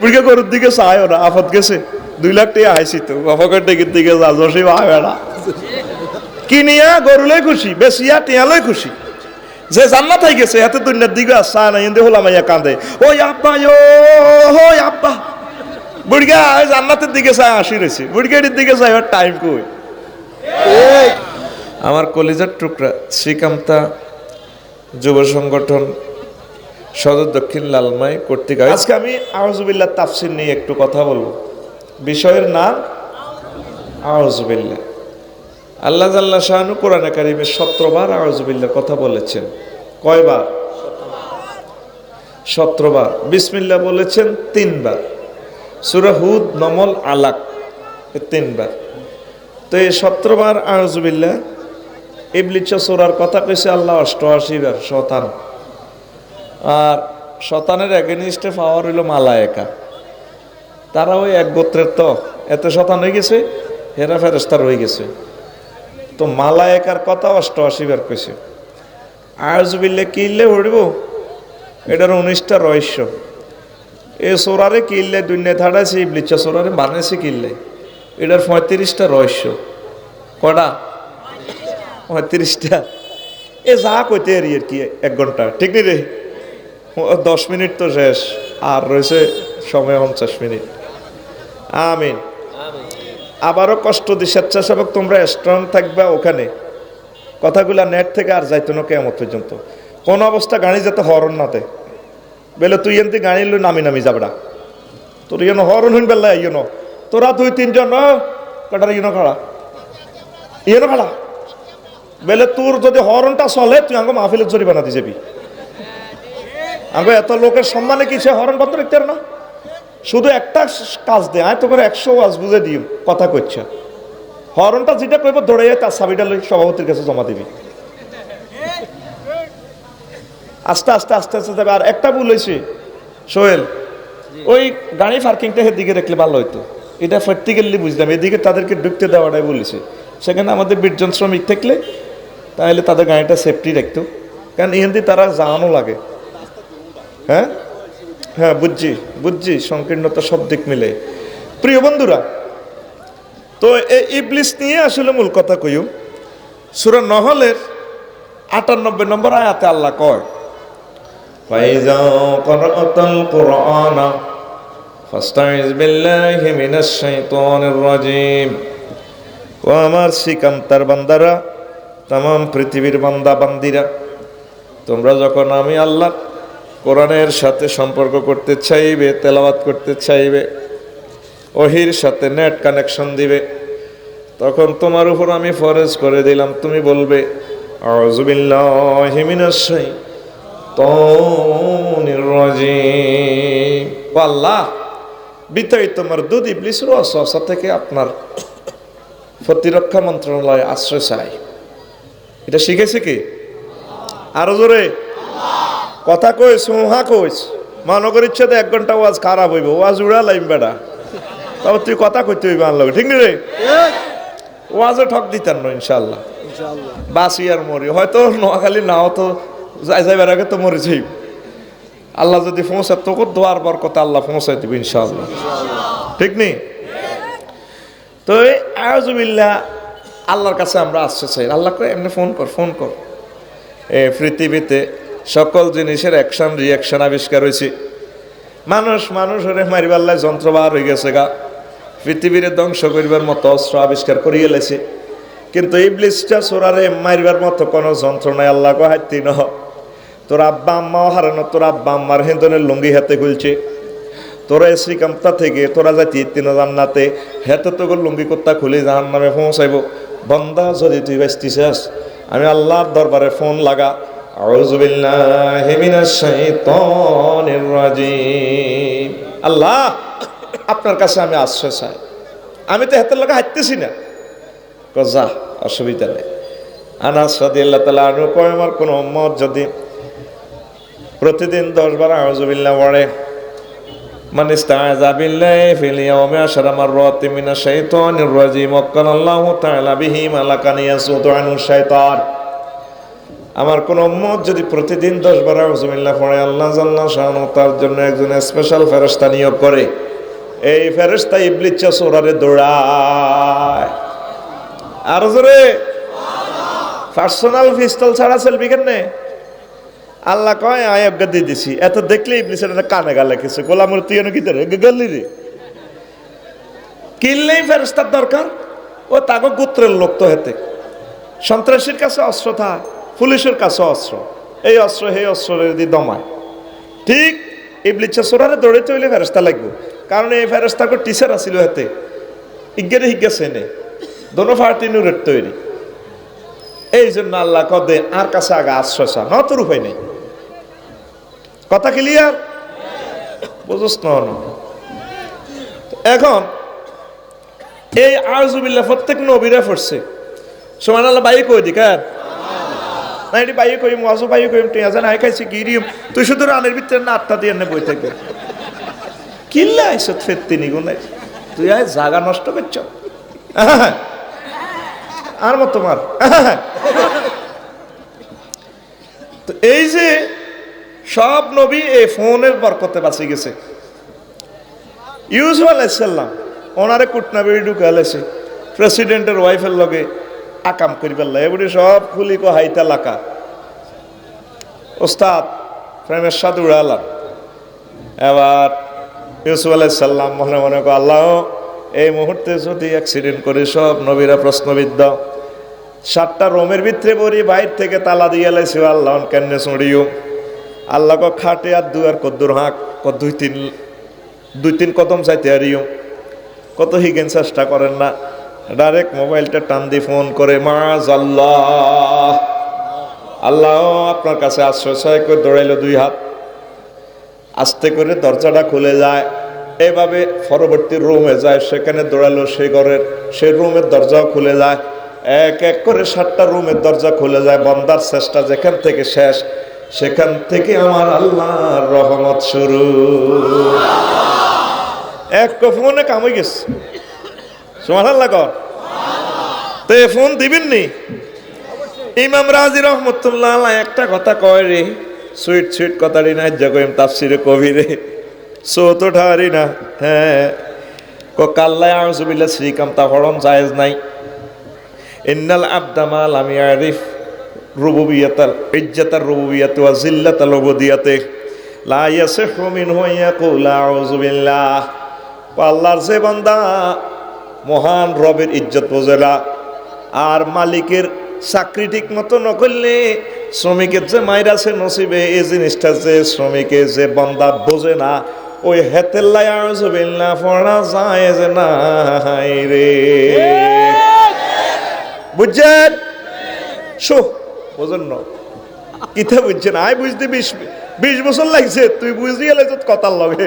বুড়িকে গরুর দিকে চায় ওরা আফত গেছে 2 লাখ টাকা আইসি তো বাপকের দিকের দিকে যা জসি ভাই বেড়া কিনিয়া গরুলে খুশি বেশিয়া টিয়ালে খুশি যে জান্নাত হয়ে গেছে এত দুনিয়ার দিকে আসা না ইন্দে হলাম ইয়া কাঁদে ওই আব্বা ওই আব্বা বুড়িয়া জান্নাতের দিকে চায় আসি রয়েছে বুড়িয়াটির দিকে চাই ওর টাইম কই আমার কলিজার টুকরা শ্রীকান্তা যুব সংগঠন সদর দক্ষিণ লালমাই কর্তৃক আজকে আমি আউযুবিল্লাহ তাফসীর নিয়ে একটু কথা বলবো বিষয়ের নাম আউযুবিল্লাহ আল্লাহ জাল্লা শাআনু কোরআনে কারিমে 17 বার আউযুবিল্লাহর কথা বলেছেন কয়বার 17 বার বিসমিল্লাহ বলেছেন 3 বার সূরা হুদ নমল আলাক 3 বার তো এই 17 বার আউযুবিল্লাহ ইবলিস সূরার কথা কইছে আল্লাহ 88 বার শয়তান আর শয়তানের এগেইনস্টে পাওয়ার হইল মালায়েকা তারা ওই এক গোত্রের তো এত শয়তান হয়ে গেছে হেরা ফেরেশতা হয়ে গেছে তো মালায়েকার কথা 88 বার কইছে আউযুবিল্লাহ কিল্লে হড়িব এটার 19টা রহস্য এই সূরারে কিল্লে দুনিয়া থাড়াছে ইবলিস সূরারে বানাইছে কিল্লে এটার 35টা রহস্য কটা 35টা এ যা কইতে আর কি 1 ঘন্টা ঠিক নেই রে 10 মিনিট তো শেষ আর রয়েছে সময় 50 মিনিট আমিন আবারও কষ্ট দি স্বেচ্ছাসেবক তোমরা স্ট্রং থাকবে ওখানে কথাগুলা নেট থেকে আর যাইতো না কিয়ামত পর্যন্ত কোন অবস্থা গাড়ি যেতে হরন নাতে বেলে তুই এমনি গাড়ি লই নামি নামি যাবড়া তোর ইয়েন হরন হইন বেলা ইয়েন তোরা 2-3 জন কটার ইয়েন খাড়া বেলে তোর যদি হরনটা চলে তুই আঙ্গ মাহফিলের জরিমানা দিয়ে যাবি আঙ্গ এত লোকের সম্মানে কি সে হরন বন্ধ রাখতে না শুধু একটা কাজ দে আয় তো করে 100 ওয়াজ বুঝে দিই কথা কইছে হরনটা যেটা কইব দৌড়ে যায় তার চাবিটা লই সভাপতির কাছে জমা দিবি আস্তে আস্তে আস্তে আস্তে যাবে আর একটা ভুল হয়েছে সোহেল ওই গাড়ি পার্কিংটা দিকে রাখলে ভালো হইতো এটা প্র্যাকটিক্যালি বুঝলাম এদিকে তাদেরকে ঢুকতে দেওয়াটাই বলেছে সেখানে আমাদের 20 জন শ্রমিক থাকলে তাহলে তাদের গাড়িটা সেফটি রাখতো কারণ ইহেন্দি তারা জানানো লাগে হ্যাঁ হ্যাঁ বুঝছি সংকীর্ণতা সব দিক মিলে প্রিয় বন্ধুরা তো এই ইবলিস নিয়ে আসলে মূল কথা কইও সূরা নহলের 98 নম্বর আয়াতে আল্লাহ কয় ফাইজা ক্বরাআতাল কুরআনা ফাস্তাইজ বিল্লাহি মিনাশ শাইতানির রাজিম ও আমার শ্রীকান্তার বান্দারা तमाम পৃথিবীর বান্দা বান্দিরা তোমরা যখন আমি আল্লাহ কোরআনের সাথে সম্পর্ক করতে চাইবে তেলাওয়াত করতে চাইবে ওহির সাথে নেট কানেকশন দিবে তখন তোমার উপর আমি ফরজ করে দিলাম তুমি বলবে আউযু বিল্লাহি মিনাশ শাইতানির রাজিম আল্লাহ বিতাই তোমার দুধ ইবলিসের ওয়াসওয়াসা থেকে আপনার প্রতিরক্ষা মন্ত্রণালয় আশ্রয় চাই এটা শিখেছে কি আরো জোরে কথা কইস সোহা কইস মানগর ইচ্ছে 1 ঘন্টা ওয়াজ খারাপ হইব ওয়াজ উড়া লাইম বেড়া তবে তুই কথা কইতে হইবে আনলো ঠিক রে ওয়াজে ঠক দিতেন না ইনশাআল্লাহ বাসি আর মরি হয়তো নোয়াখালী নাও তো যাইবার আগে তো মরে যাই আল্লাহ যদি পৌঁছায় তোকে দোয়ার বরকতে আল্লাহ পৌঁছাই দিবে ইনশাআল্লাহ ঠিক নেই তো আউযুবিল্লাহ আল্লাহর কাছে আমরা আসতে চাই আল্লাহ করে এমনি ফোন কর পৃথিবীতে সকল জিনিসের অ্যাকশন রিয়াকশন আবিষ্কার হয়েছে মানুষ হরে মারিবাল্লায় যন্ত্রবার হয়ে গেছে গা পৃথিবীরে ধ্বংস করিবার মতো অস্ত্র আবিষ্কার করিয়ে লেছে কিন্তু ইবলিসটা সূরারে মারিবার মতো কোনো যন্ত্র নাই আল্লাহ কো হাইতি ন তোর আব্বা আম্মাও হারানো তোর আব্বা আম্মার হিন্দনের লুঙ্গি হাতে খুলছে তোরা শ্রীকান্তা থেকে তোরা যাইতি 3 জান্নাতে হেতে তো লুঙ্গি কোত্তা খুলে জাহান্নামে পৌঁছাইব বন্দা যদি তুই বাঁচতিস আমি আল্লাহর দরবারে ফোন লাগা আউযু বিল্লাহি মিনাশ শাইতানির রাজিম আল্লাহ আপনার কাছে আমি আশ্রয় চাই আমি তো হাতের লাগা হাঁটতেছি না যা অসুবিধা নেই আনাস রাদিয়াল্লাহু তাআলা আনহু কয় আমার কোন উম্মত যদি প্রতিদিন 10 বার আউযু বিল্লাহ পড়ে মান ইস্তাআযা বিল্লাহি ফিল ইয়াউমি 10 মাররাতিন মিনাশ শাইতানির রাজিম ওয়াক্কালাল্লাহু তাআলা বিহি মালাকান ইয়াসুতু আনহু শাইতান আমার কোন উম্মত যদি প্রতিদিন 10 বার আউযুবিল্লাহ পড়ে, আল্লাহ জাল্লা শাআনহু তার জন্য একজন স্পেশাল ফেরেশতা নিয়োগ করে। এই ফেরেশতা ইবলিস সূরারে দৌড়ায়। আর জোরে পার্সোনাল পিস্তল ছাড়া সেলফি কেনে? আল্লাহ কয় আয়াজ্ঞা দিয়ে দিছি। এত দেখলে ইবলিসের কানে গালে কিছু গোলামুর তুই এনে কি তোর গেলি রে কিনলেই ফেরেশতার দরকার। ও তাকে গোত্রের লোক তো হেতে সন্ত্রাসীর কাছে অস্ত্র থাকে, পুলিশের কাছে অস্ত্র, এই অস্ত্র সেই অস্ত্রের দিয়ে দমায়। ঠিক ইবলিস সূরারে দৌড়াইতে হইলে ফেরেশতা লাগবে, কারণ এই ফেরেশতাকে টিচার আছিল হেতে ইজ্ঞারে হিজ্ঞাছে নে দোনো পার্টি নূরের তৈরি। এই জন্য আল্লাহ কদে আর কাছে আগে আশ্রয় চা, নতর উপায় নেই। কথা ক্লিয়ার? বুঝছ না? এখন এই আউযুবিল্লাহ প্রত্যেক নবীরা পড়ছে। সুবহানাল্লাহ বাইয়ে কই দি কার না এটি বাইয়ে কই মুয়াজু বাইয়ে কই তুই আজান আই খাইছি গিরিম তুই শুধু রানের ভিতরে না আত্মা দিয়ে বই থাকবে কিল্লা আইছ ফেত্তিনি গুনাই তুই আয় জায়গা নষ্ট করছ আর মত তোমার। তো এই যে সব নবী এই ফোনের বরকতে বাঁচি গেছে। ইউসুফ আলাইহিস সালাম ওনারে কুটনাবেড়ি ঢুকালেছে প্রেসিডেন্টের ওয়াইফের লগে আকাম করিবার লাগে, এগুলি সব খুলি কো হাইতা লাকা ওস্তাদ প্রেমের সাথে উড়ালাম। এবার ইউসুফ আলাইহিস সালাম মনে মনে কো আল্লাহ এই মুহূর্তে যদি অ্যাক্সিডেন্ট করে সব নবীরা প্রশ্নবিদ্ধ 7টা রোমের ভিতরে বড়ি বাইর থেকে তালা দিয়ে লাইছি আল্লাহ কেনে চড়িও আল্লাহ কো খাটে আর দুয়ার কদ্দুর হাঁক দুই তিন কদম চাইতে হারিও কত হিগেন চেষ্টা করেন না, ডাইরেক্ট মোবাইলটা টান দিয়ে ফোন করে মাআযাল্লাহ আল্লাহ আপনার কাছে আশ্রয় চাই করে দৌড়াইলো 2 হাত, আস্তে করে দরজাটা খুলে যায়। এভাবে পরবর্তী রুমে যায়, সেখানে দৌড়ালো সেই ঘরের সেই রুমের দরজাও খুলে যায়। এক এক করে 7টা রুমের দরজা খুলে যায়। বান্দার চেষ্টা যেখান থেকে শেষ সেখান থেকে আমার আল্লাহর রহমত শুরু। এক ফোনে কাম হয়ে গেছে। সুবহানাল্লাহ কর তো ফোন দিবেন নি? ইমাম রাজি রহমতুল্লাহ আলাইহি একটা কথা কয় রে, সুইট সুইট কথাটি না জগম তাফসিরে কবিরে সৌত ঠারি না। হ্যাঁ কাল্লা আউযুবিল্লাহ শ্রীকাম তা হরম জায়েজ নাই। ইন্নাল আবদা মা লাম ইয়ারিফ রুবুবিয়াতাল ইজ্জাতার রুবুবিয়াত ওয়া জিল্লাতাল উবুদিয়াতে লা ইয়াসিহু মিনহু ইয়াকুল আউযুবিল্লাহ। আল্লাহর যে বান্দা মহান রবের ইজ্জত বোঝে না আর মালিকের চাকরি ঠিক মতো ন করলে শ্রমিকের যে মাইর আছে নসিবে এই জিনিসটা যে শ্রমিকের যে বান্দা বোঝে না ওই হেতেল্লাই আউযুবিল্লাহ পড়া যায় যে নাই রে। বুঝছেন? শো বোঝেন না কিতা বুঝছেন? আই বুঝতে 20 বছর লাগছে, তুই বুঝতে গেলে তো কথার লগে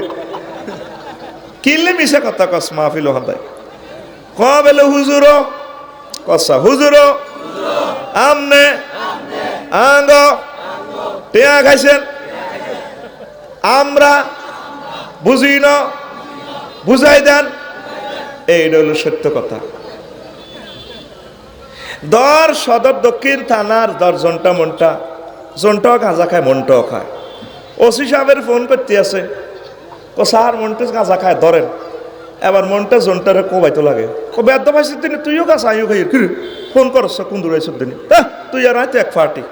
কিনলে মিশা কথা কস মাহফিল হান্দায় কবেলে হুজুর কসা হুজুর আমনে আঙ্গ টেয়া খাইছেন আমরা বুঝি না বুঝাই দেন, এইটা হলো সত্য কথা। সদর দক্ষিণ থানার 10 জনটা মনটা জনটাও গাঁজা খায় মনটাও খায়। ওসি সাহেবের ফোন করতে আছে ও স্যার মনটা গাঁজা খায় ধরেন। এবার মনটা জনটারে কোবাইতে লাগে ও বেদ্য ভাইসির দিনে তুইও গাছ আইও খাই কি ফোন করছ কোন দূর আইসব দিনে তুই আর আয় তো এক ফার্টি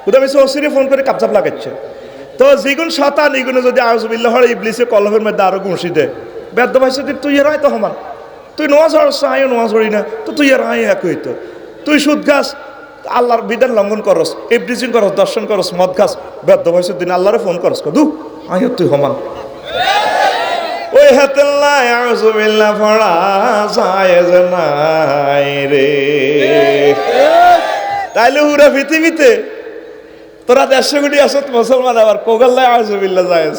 উদা বেশি ওসিরে ফোন করে কাপচাপ লাগাচ্ছে। তো যেগুন শতা নিগুনে যদি আউযুবিল্লাহ হরে ইবলিসে কলহের মধ্যে আরো ঘুষি দেয় বেদ্য ভাইসির দিন তুই আর আয় তো সমান, তুই নোয়াজ হরস আয়ও নোয়াজ হরি না তো তুই আর আয় এক হইতো, তুই সুদ গাছ আল্লাহর বিধান লঙ্ঘন করস ইবলিসিং করস দর্শন করস মদ খাস বেদ্য ভাইসির দিন আল্লাহরে ফোন করস কদু আয় তুই সমান। ওই হাতেল্লাই আউযুবিল্লাহ পড়া যায় যে নাই রে। তাইলে পুরা পৃথিবীতে তোরা 150 কোটি আসত মুসলমান আবার কোগাল্লাই আউযুবিল্লাহ জায়েজ।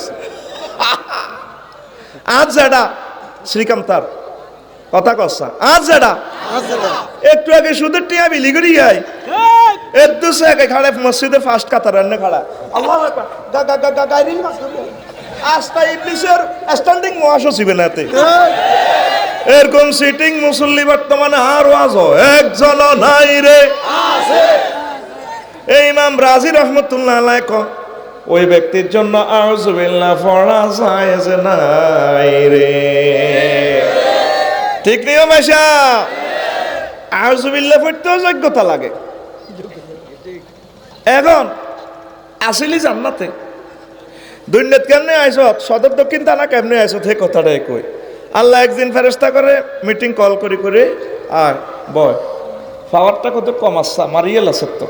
আজ যেটা শ্রীকান্তার কথা কসা আজ যেটা একটু আগে শুধু টিয়া বিলি করি যাই এর দুসে আগে খাড়ে মসজিদে ফার্স্ট কাতার রান্না খাড়া আল্লাহু আকবার গা গা গা গাইরিন মাস আস্তা ইবলিসের স্ট্যান্ডিং মহাসচিব নাতে এরকম সিটিং মুসল্লি বর্তমানে আর ওয়াজ একজন নাই রে আছে এই ইমাম রাজি রহমতুল্লাহ আলাইহি কয় ওই ব্যক্তির জন্য আউযুবিল্লাহ পড়া যায় যে নাই রে, ঠিক নেই মাসা? আউযুবিল্লাহ পড়তেও যোগ্যতা লাগে। এখন আসিলি জান্নাতে দুনিয়াত কেমনে আইছো, সদর দক্ষিণ থানা কেমনে আইছো, সেই কথাটাই কই। আল্লাহ একদিন ফেরেশতা করে মিটিং কল করে করে আর বয় পাওয়ারটা কত কম আসছে, মারিয়ে লাসে তো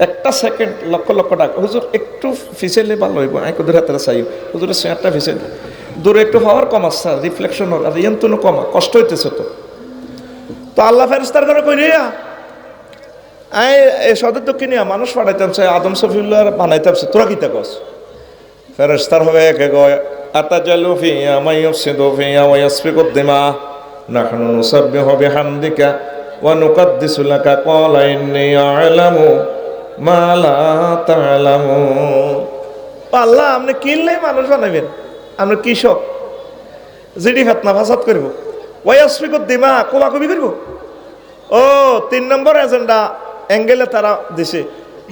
একটা সেকেন্ড লক্ষ লক্ষ টাকা। হুজুর একটু ফিসেলে ভালো হইব, আমি কুদুর হাতে চাই হুজুরের চেয়ারটা ফিসেল দূরে একটু পাওয়ার কম আসছে, রিফ্লেকশন আর ইয়ান তো কমা কষ্ট হইতেছে তো। তো আল্লাহ ফেরেশতার করে কই রিয়া এই সদর দক্ষিণে মানুষ পাঠাইতাম চাই, আদম সফিউল্লাহ বানাইতাম, তোরা কিতা কস? ফেরেশতার হবে একে কয় আতাজালু ফিহা মাইয়ুফসিদু ফিহা ওয়া ইয়াসফিকু দিমা নাহনু নুসাব্বিহু বিহামদিকা ওয়া নুকাদ্দিসু লাকা ক্বালা ইন্নী আ'লামু মা লা তা'লামুন। আল্লাহ আপনি কিনলে মানুষ বানাবেন, আপনি কৃষক জিডি ফেতনা ফাসাদ করব, ওয়া ইয়াসফিকু দিমা কোবাকুবি করব। ও 3 নম্বর এজেন্ডা অ্যাঙ্গেলে তারা দিছে,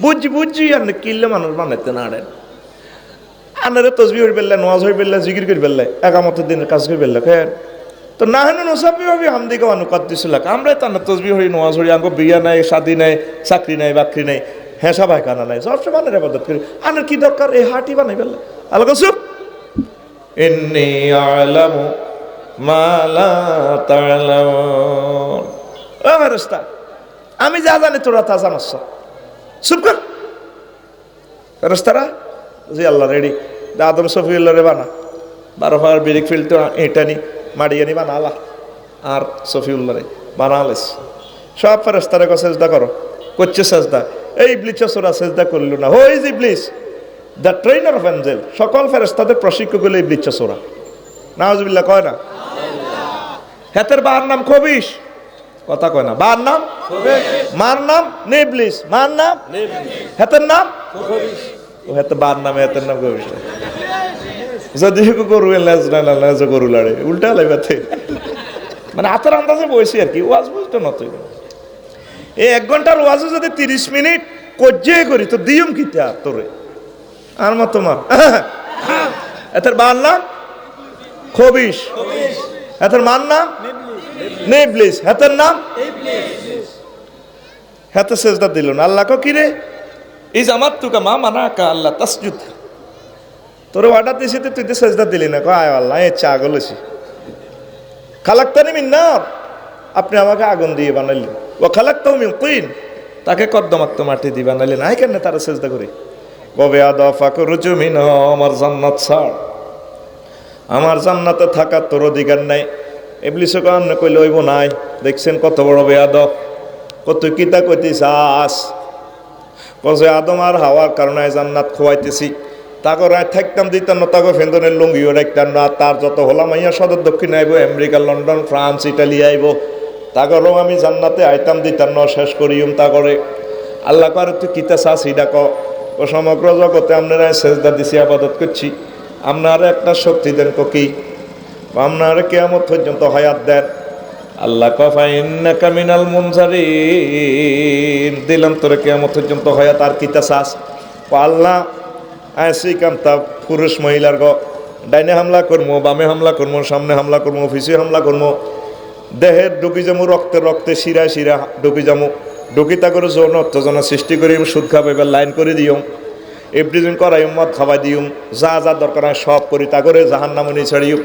বুঝি আপনি কিনলে মানুষ বানাইতে না আড়েন। আনারে তসবিহ হই বেল্লা, নামাজ হই বেল্লা, জিকির করি বেল্লা, একামতের দিনের কাজ করি বেল্লা কেন? তো না হেন নসাবি ভাবি হামদিকে অনুকাদ্দিসুল্লাহ, আমরা তো তসবিহ হই নামাজ হই, আঙ্গ বিয়া নাই, শাদি নাই, চাকরি নাই, বাকরি নাই, হেসা ভাইখানা নাই, সবসময় মানের ইবাদত করি। আনার কি দরকার এই হাটি বানাই বেল্লা? আল্লাহ চুপ, ইন্নী আ'লামু মা লা তা'লামুন। ও ফেরেশতা, আমি যা জানি তোরা তা জানাস, চুপ কর। ফেরেশতারা জি আল্লাহ রেডি, আদম সফিউল্লাহ রে বানা 12 ফার বিরিক ফিল্ট এটা নি মাড়িয়ানি বানা আল্লাহ আর সফিউল্লাহ রে বানালেস। সব ফেরেশতারে কো সেজদা করো, করছে সেজদা। এই ইবলিস সোরা সেজদা করল না, হো ইজ ইবলিস দ্য ট্রেনার অফ এঞ্জেল, সকল ফেরেশতাদের প্রশিক্ষক হলো ইবলিস সোরা। নাউজুবিল্লাহ কয় না? হেতের বার নাম খবিশ, কথা কয় না, বার নাম খবিশ, মার নাম নিবলিস, মার নাম নিবলিস, হেতের নাম খবিশ। ও হেতে বার নামে হেতের নাম খবিশ। যদি গরু এলাজ গরু লাড়ে উল্টা লাইবাতে, মানে হাতের আন্দাজে বসি আর কি, ওয়াজ বুঝতো না তুই। এই 1 ঘন্টার ওয়াজে যদি 30 মিনিট কজ্জে করি তো দিয়ম কিতে আর তোরে আর মত তোমার। এতের বার নাম খবিশ, হেতের মার নাম নিবলিস, হেতের নাম হেতে সেজদা দিল না। আল্লাহ কো কি রে এই জামাত তুকা মা মানা কা আল্লাহ তাসজুদ, তোর অর্ডার দিছি তুই তো সেজদা দিলি না। কয় আয় আল্লাহ এই চা গলেছি খালাক্তানি মিন নার, আপনি আমাকে আগুন দিয়ে বানাইলেন, ও খালাক্তাহু মিন তিন, তাকে কদ্দমাক্ত মাটি দিয়ে বানাইলেন, আই কেন তারা সেজদা করি? কবে আদা ফাকর জমিন, আমার জান্নাত ছাড়, আমার জান্নাতে থাকার তোর অধিকার নাই। ইবলিস কামনে কইলে হইব নাই, দেখছেন কত বড় বেয়াদব, কত কিতা কইতে চাস? কজে আদম আর হাওয়ার কারণে জান্নাত খোয়াইতেছি, তাকে রায় থাকতাম দিতাম না, তাকে ফেন্দনের লুঙ্গিও রাখতাম না, তার যত হলাম আইয়া সদর দক্ষিণ আইব, আমেরিকা, লন্ডন, ফ্রান্স, ইটালি আইব, তাগরও আমি জান্নাতে আইতাম দিতাম না, শেষ করিম তা করে। আল্লাহ করে তুই কিতা চাস ইডা ক, ও সমগ্র জগতে আপনারা সেজদা দিছি, আবাদত করছি, আপনারা একটা শক্তি দেন কি, আপনারা কিয়ামত পর্যন্ত হায়াত দেন। আল্লাহ কফা ইন্নাকা মিনাল মুনজারিন, দিলাম তোরে কিয়ামত পর্যন্ত হায়াত, আর কিতা চাস? আল্লাহ আইসি কামতা পুরুষ মহিলার গ ডাইনে হামলা করবো, বামে হামলা করবো, সামনে হামলা করবো, অফিসে হামলা করবো, দেহের ঢুকি যাবো, রক্তে রক্তে শিরা শিরা ঢুকি যাবো, ঢুকিতা করে যৌন উত্তেজনা সৃষ্টি করি, সুদ খাবে এবার লাইন করে দিও, এভরিদিন করাই মদ খাওয়াই দিও, যা যা দরকার হয় সব করি, তা করে জাহান নামনি ছাড়িও।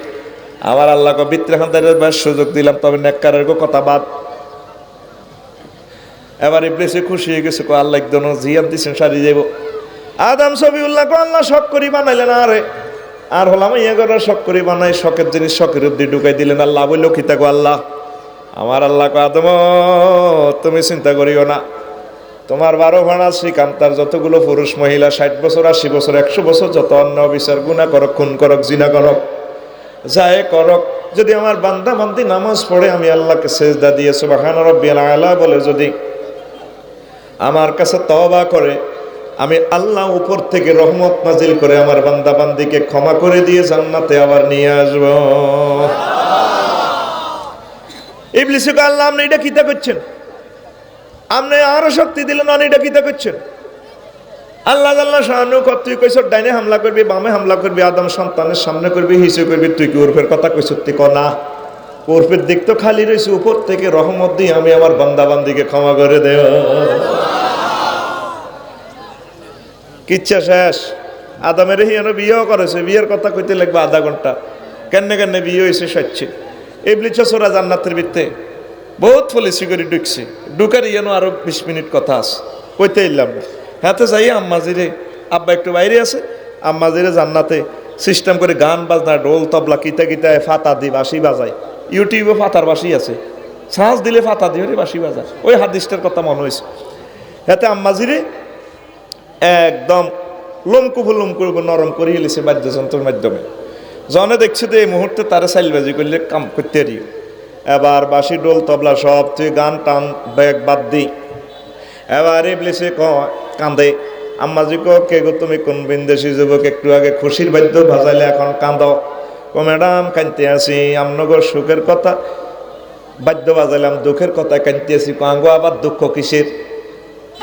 আবার আল্লাহকে বিত্রাহান্তের সুযোগ দিলাম, তবে নেককারের কথা বাদ। এবার ইবলিসে খুশি হয়ে গেছে, আল্লাহ একদম জিয়াম দিচ্ছেন সারি যাইব। আদম সফিউল্লাহ আল্লাহ শখ করি বানাইলেন, আরে আর হলাম ইয়ে করে শখ করি বানাই, শখের জিনিস শখের উদ্দি ঢুকাই দিলেন। আল্লাহ বলল কি থাকো আল্লাহ, আমার আল্লাহ কো আদম তুমি চিন্তা করিও না, তোমার 12 ভাড়া শ্রীকান্তার যতগুলো পুরুষ মহিলা 60 বছর 80 বছর 100 বছর যত অন্য বিচার গুণা করক, খুন করক, জিনা করক, যাই করক, যদি আমার বান্দা বান্দি নামাজ পড়ে আমি আল্লাহকে সেজদা দিয়ে সুবহান রাব্বিয়াল আলা বলে যদি আমার কাছে তওবা করে, আমি আল্লাহ উপর থেকে রহমত নাজিল করে আমার বান্দা বান্দিকে ক্ষমা করে দিয়ে জান্নাতে আবার নিয়ে আসব। ইবলিস কে আল্লাহ আপনি এটা কিতা করছেন? আপনি আরো শক্তি দিলেন, অনেকটা কিতা করছেন? আল্লাহ আল্লাহ শাহানু কর, তুই কইছ ডাইনে হামলা করবি, বামে হামলা করবি, আদম সন্তানের সামনে করবি, হিসু করবি, তুই কি উর্ফের কথা কইছ? তুই ক না, উর্ফের দিক তো খালি রয়েছে, উপর থেকে রহমত দিয়ে আমি আমার বান্দা বান্দিকে ক্ষমা করে দেব। কিচ্ছা শেষ। আদমের হিয়ানো বিয়েও করেছে, বিয়ের কথা কইতে লাগবে আধা ঘন্টা। কেন কেন বিয়ে হয়েছে সাচ্ছে ইবলিস সোরা জান্নাতের ভিত্তে বহুত পলিসি করে ঢুকছে, ঢুকার ইয়ানো আরো 20 মিনিট কথা আছে, কইতে এলাম না। হাতে যাই আম্মাজিরে, আব্বা একটু বাইরে আছে, আম্মাজিরে জান্নাতে সিস্টেম করে গান বাজনা, ঢোল তবলা কিতা কিতা ফাতা দি বাঁশি বাজায়। ইউটিউবে ফাতার বাঁশি আছে, শ্বাস দিলে ফাতা দিয়ে বাঁশি বাজায়। ওই হাদিসটার কথা মনে হয়েছে। হাতে আম্মাজিরে একদম লমকুফু নরম করে এলেছে বাদ্যযন্ত্রের মাধ্যমে। জনে দেখছে যে এই মুহূর্তে তারা সাইলবাজি করলে কাম করতে দিও, এবার বাঁশি ডোল তবলা সব তুই গান টান ব্যাগ বাদ দিই। এবার ইবলিসে কান্দে, আম্মাজি কে গো তুমি কোন বিন্দেশি যুবক, একটু আগে খুশির বাদ্য ভাজাইলে এখন কান্দ। ও ম্যাডাম কানতে আসি, আমনগর সুখের কথা বাদ্য বাজাইলাম, দুঃখের কথা কানতে আসি। আঙ্গো আবার দুঃখ কিসের?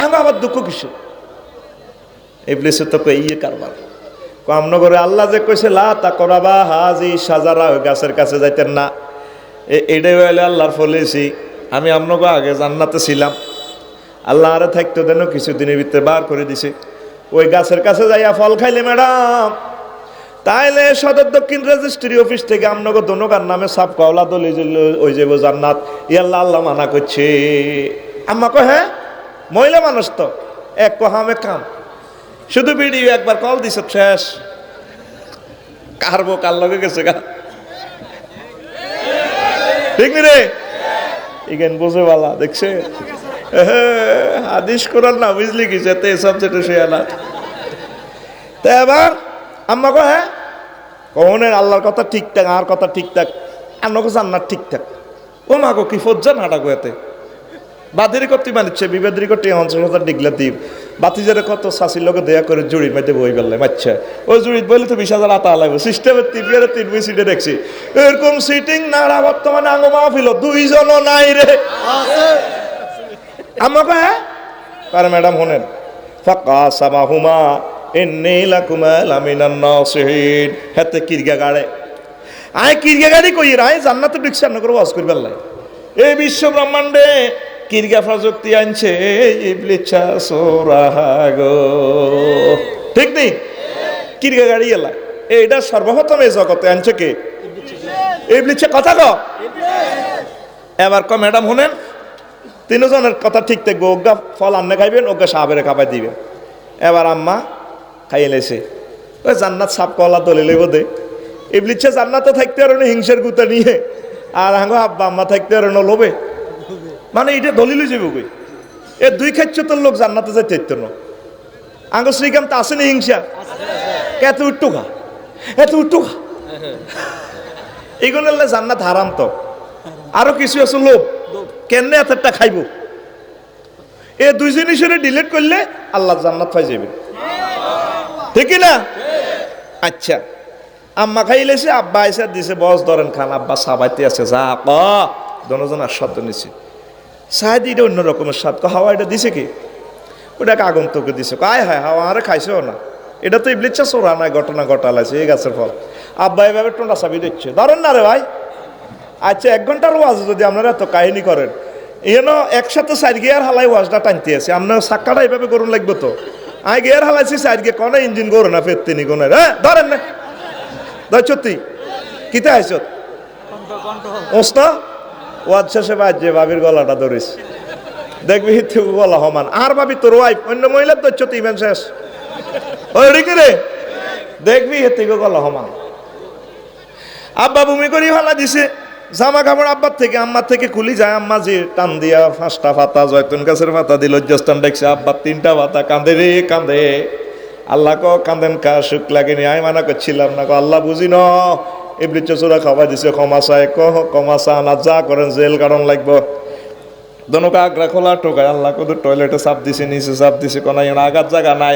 আঙ্গো আবার দুঃখ কিসের? ইবলিসে তো ইয়ে কারবার আমনগরে আল্লাহ যে কইছে লা তা করাবা হাজি সাজারা, ওই গাছের কাছে যাইতেন না। এটাই হইলে আল্লাহর ফলেছি, আমি আমনগো আগে জান্নাতে ছিলাম, আল্লাহ আরে থাকতো দেন কিছুদিনের ভিতরে বার করে দিছে। ওই গাছের কাছে যাইয়া ফল খাইলে ম্যাডাম, তাইলে সদর দক্ষিণ রেজিস্ট্রি অফিস থেকে আমনগো দনকার নামে সাপ কওলা দলি ওই যে জান্নাত ইয়াল্লাহ আল্লাহ মানা করছে। আম্মা কয় হ্যাঁ, মহিলা মানুষ তো এক কহামে কাম, শুধু ভিডিও একবার কল দিছে শেষ, কারবো কার লগে গেছে গা, ঠিক নি রে? ইগেন বুঝে বালা দেখছে হাদিস কোরআন না বুঝলি কি যেতে সাবজেক্টে সে না। তা এবার আম্মা কয় হ্যাঁ, কনের আল্লাহর কথা ঠিকঠাক, আর কথা ঠিকঠাক, আন্নকে জান্নাত ঠিকঠাক। ও মা গো কি ফজ্জা নাটা গোয়াতে বাদির করতে মানিচ্ছে, বিবাদী করতে 50,000 ডিগলা দিব, বাতিজারে কত শাশির লোক দেয়া করে জুড়ির মধ্যে বই গেলে মাচ্ছা, ওই জুড়িত বললে তো 20,000 আতা লাগবে। সিস্টেমের 3 বই সিটে দেখছি, এরকম সিটিং নাড়া বর্তমানে আঙ্গ মাহফিল 2 জনও নাই রে। আমাকে হ্যাঁ আরে ম্যাডাম শোনেন, ফাঁকা সামাহুমা এন্নি লাকুমা লামিনান নাসিহিন, হাতে কিরগা গাড়ে আয় কিরগা গাড়ি কই রায় জান্নাতে ঢুকছে না করে ওয়াজ করবে আল্লাহ। এই বিশ্ব ব্রহ্মাণ্ডে কিরগা প্রযুক্তি আনছে ইবলিসা সোরাগো, ঠিক নেই? কিরগা গাড়ি এলা এইটা সর্বপ্রথম এই জগতে আনছে কে? ইবলিসা। কথা ক এবার ক ম্যাডাম শুনেন, 3 জনের কথা ঠিক থাকবে, ওগা ফল আন্নে খাইবেন, ওগা সাহাবেরে খাবাই দিবেন। এবার আম্মা খাইয়ে লেছে, ওই জান্নাত সাপ কলা দলিলে বোধে ইবলিসা জান্নাতে থাকতে আর হিংসের গুতা নিয়ে, আর আঙ্গো আব্বা আম্মা থাকতে আর লোভে, মানে এটা দলিলে যাবে কই? এ 2 খাচ্ছতর লোক জান্নাতে যাইতে চাইতো না। আঙ্গো শ্রীকান্ত আসেনি হিংসা, এত উট্টুখা এত উট্টুখা, এইগুলো জান্নাত হারাম। তো আরো কিছু আছে লোভ, কেনে এতটা খাইব, এ 2 জিনিসের ডিলিট করলে আল্লাহ জান্নাত পাই যাবে, ঠিক না? আচ্ছা আম্মা খাইলেছে, আব্বা আইসা দিছে, বস ধরেন খান, আব্বা সাবাইতে আছে, যা ক দনজন আর স্বাদ নিছে, সাহায্য এটা অন্য রকমের স্বাদ। হাওয়া এটা দিছে কি? ওটাকে আগন্তকে দিছে, আয় হায় হাওয়া আরে খাইছেও না, এটা তো ইবলিসা সোরা নাই, ঘটনা ঘটালাইছে এই গাছের ফল। আব্বা এভাবে টোনা চাবি দিচ্ছে, ধরেন না রে ভাই। আচ্ছা 1 ঘন্টার ওয়াজ যদি আপনারা এত কাহিনী করেন, এন একসাথে 4 গিয়ার হালাই ওয়াজটা টানতে আছে, আপনার সাক্কাটা এইভাবে করুন লাগবে তো। আই গিয়ার হালাইছি 4 গিয়ে কনে ইঞ্জিন করো না ফের তিনি কোনের, হ্যাঁ ধরেন না সত্যি কিতে আইস ওস্তা ওয়াজ শেষে বাজছে ভাবির গলাটা ধরিস, দেখবি গলা সমান, আর ভাবি তোর ওয়াইফ অন্য মহিলার দচ্ছতি ইমান শেষ ওই রে, দেখবি হেতে গলা সমান। আব্বা ভূমি করি ভালা দিছে, জামা কাপড় আব্বার থেকে আম্মার থেকে খুলি যায়, আম্মা যে টান দিয়া 5টা পাতা জয়তুন গাছের পাতা দিল, লজ্জাস্থান দেখছে, আব্বার 3টা পাতা, কান্দে রে কান্দে। আল্লাহ ক কান্দেন কা সুখ লাগেনি, আমি মানা করছিলাম না, আল্লাহ বুঝি ন ইবলিসা চোরা খাওয়াই দিছে, ক্ষমা চায়, ক্ষমা চা না, যা করেন জেল কারণ লাগবো। দনকা আগ্রা খোলা টোকায়, আল্লাহ কত টয়লেটে চাপ দিছে, নিচে চাপ দিছে, কোন আঘাত জায়গা নাই,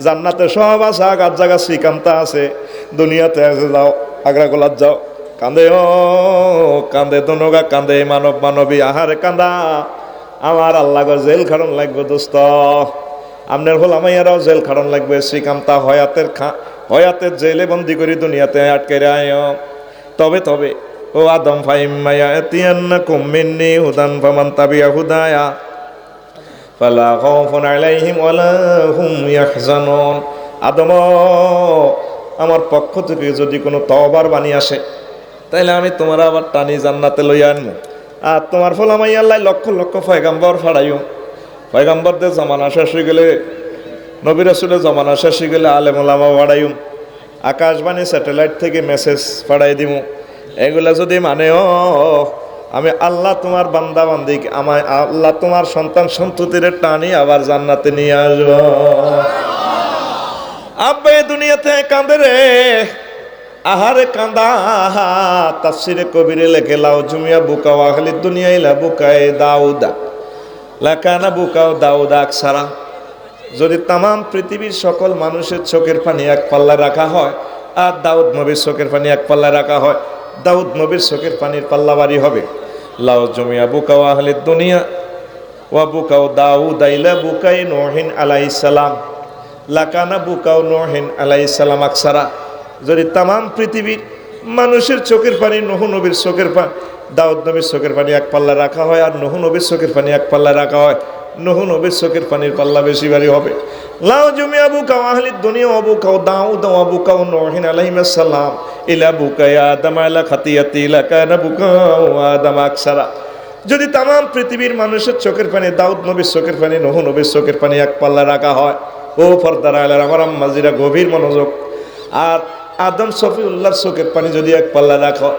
জান্নাতে সব আছে, আঘাত জায়গা শ্রীকান্তা আছে, দুনিয়াতে আছে, যাও আগ্রা খোলার যাও। কান্দে ও কান্দে দনকা কান্দে, মানব মানবী আহারে কান্দা, আমার আল্লাহ গো জেল খাড়ন লাগবে দোস্ত, আপনার হল আমাইয়ারাও জেল খাড়ন লাগবে। শ্রীকান্তা হয়াতের জেলে বন্দি করি দুনিয়াতে আটকে রায়। তবে তবে ও আদম ফাইম্মায়া এতিয়ান্নাকুম মিন্নি হুদান ফামান তাবিয়া হুদায়া ফালা খাউফুন আলাইহিম ওয়ালা হুম ইয়াহজানুন। আদম, আমার পক্ষ থেকে যদি কোনো তওবার বাণী আসে তাইলে আমি তোমার আবার টানি জান্নাতে লইয়া আনবো। আর তোমার ফল আমি আল্লাহ লক্ষ লক্ষ পয়গাম্বর ফাড়াইও। পয়গাম্বরদের জমানা শেষ হয়ে গেলে, নবী রাসূলের জমানা শেষ হয়ে গেলে আলেম ওলামা বাড়াইও, আকাশবাণী স্যাটেলাইট থেকে মেসেজ পাঠাই দিব। এগুলা যদি মানেও আমি আল্লাহ তোমার বান্দা বান্দিকে, আমায় আল্লাহ তোমার সন্তান সন্ততিরে টানি আবার জান্নাতে নিয়ে আসবো। আব্বে দুনিয়াতে কাঁদে রে, আহারে কান্দা। তাফসিরে কবিরে লেখে লাউ জুমিয়া বুকাও আহলি দুনিয়া ইলা বুকায়ে দাউদা লাকানা বুকাও দাউদা আকসারা। যদি তাম পৃথিবীর সকল মানুষের চোখের পানি এক পাল্লায় রাখা হয় আর দাউদ নবীর চোখের পানি এক পাল্লায় রাখা হয়, দাউদ নবীর চোখের পানির পাল্লা বাড়ি হবে। লাউ জুমিয়া বুকাও আহলি দুনিয়া ওয়া বুকাও দাউদা ইলা বুকাই নূহিন আলাইহিস সালাম লাকানা বুকাও নূহিন আলাইহিস সালাম আকসারা। যদি তাম পৃথিবীর মানুষের চোখের পানি নূহ নবীর চোখের পানি, দাউদ নবীর চোখের পানি এক পাল্লা রাখা হয় আর নূহ নবীর চোখের পানি এক পাল্লা রাখা হয়, নূহ নবীর চোখের পানির পাল্লা বেশি ভারী হবে। লাউ জুমিয়া বুকাও আহলি দুনিয়া ওয়া বুকাও দাউদ ওয়া বুকাও নূহিন আলাইহিস সালাম ইলা বুকাই আদম আলা খাতিয়াতি লাকানা বুকাও আদম আকসারা। যদি তাম পৃথিবীর মানুষের চোখের পানি দাউদ নবীর চোখের পানি নূহ নবীর চোখের পানি এক পাল্লা রাখা হয়, ও পর্দার আলার আমার আম্মাজিরা গভীর মনোযোগ, আর আদম শফিউল্লাহর চোখের পানি যদি এক পাল্লা রাখো,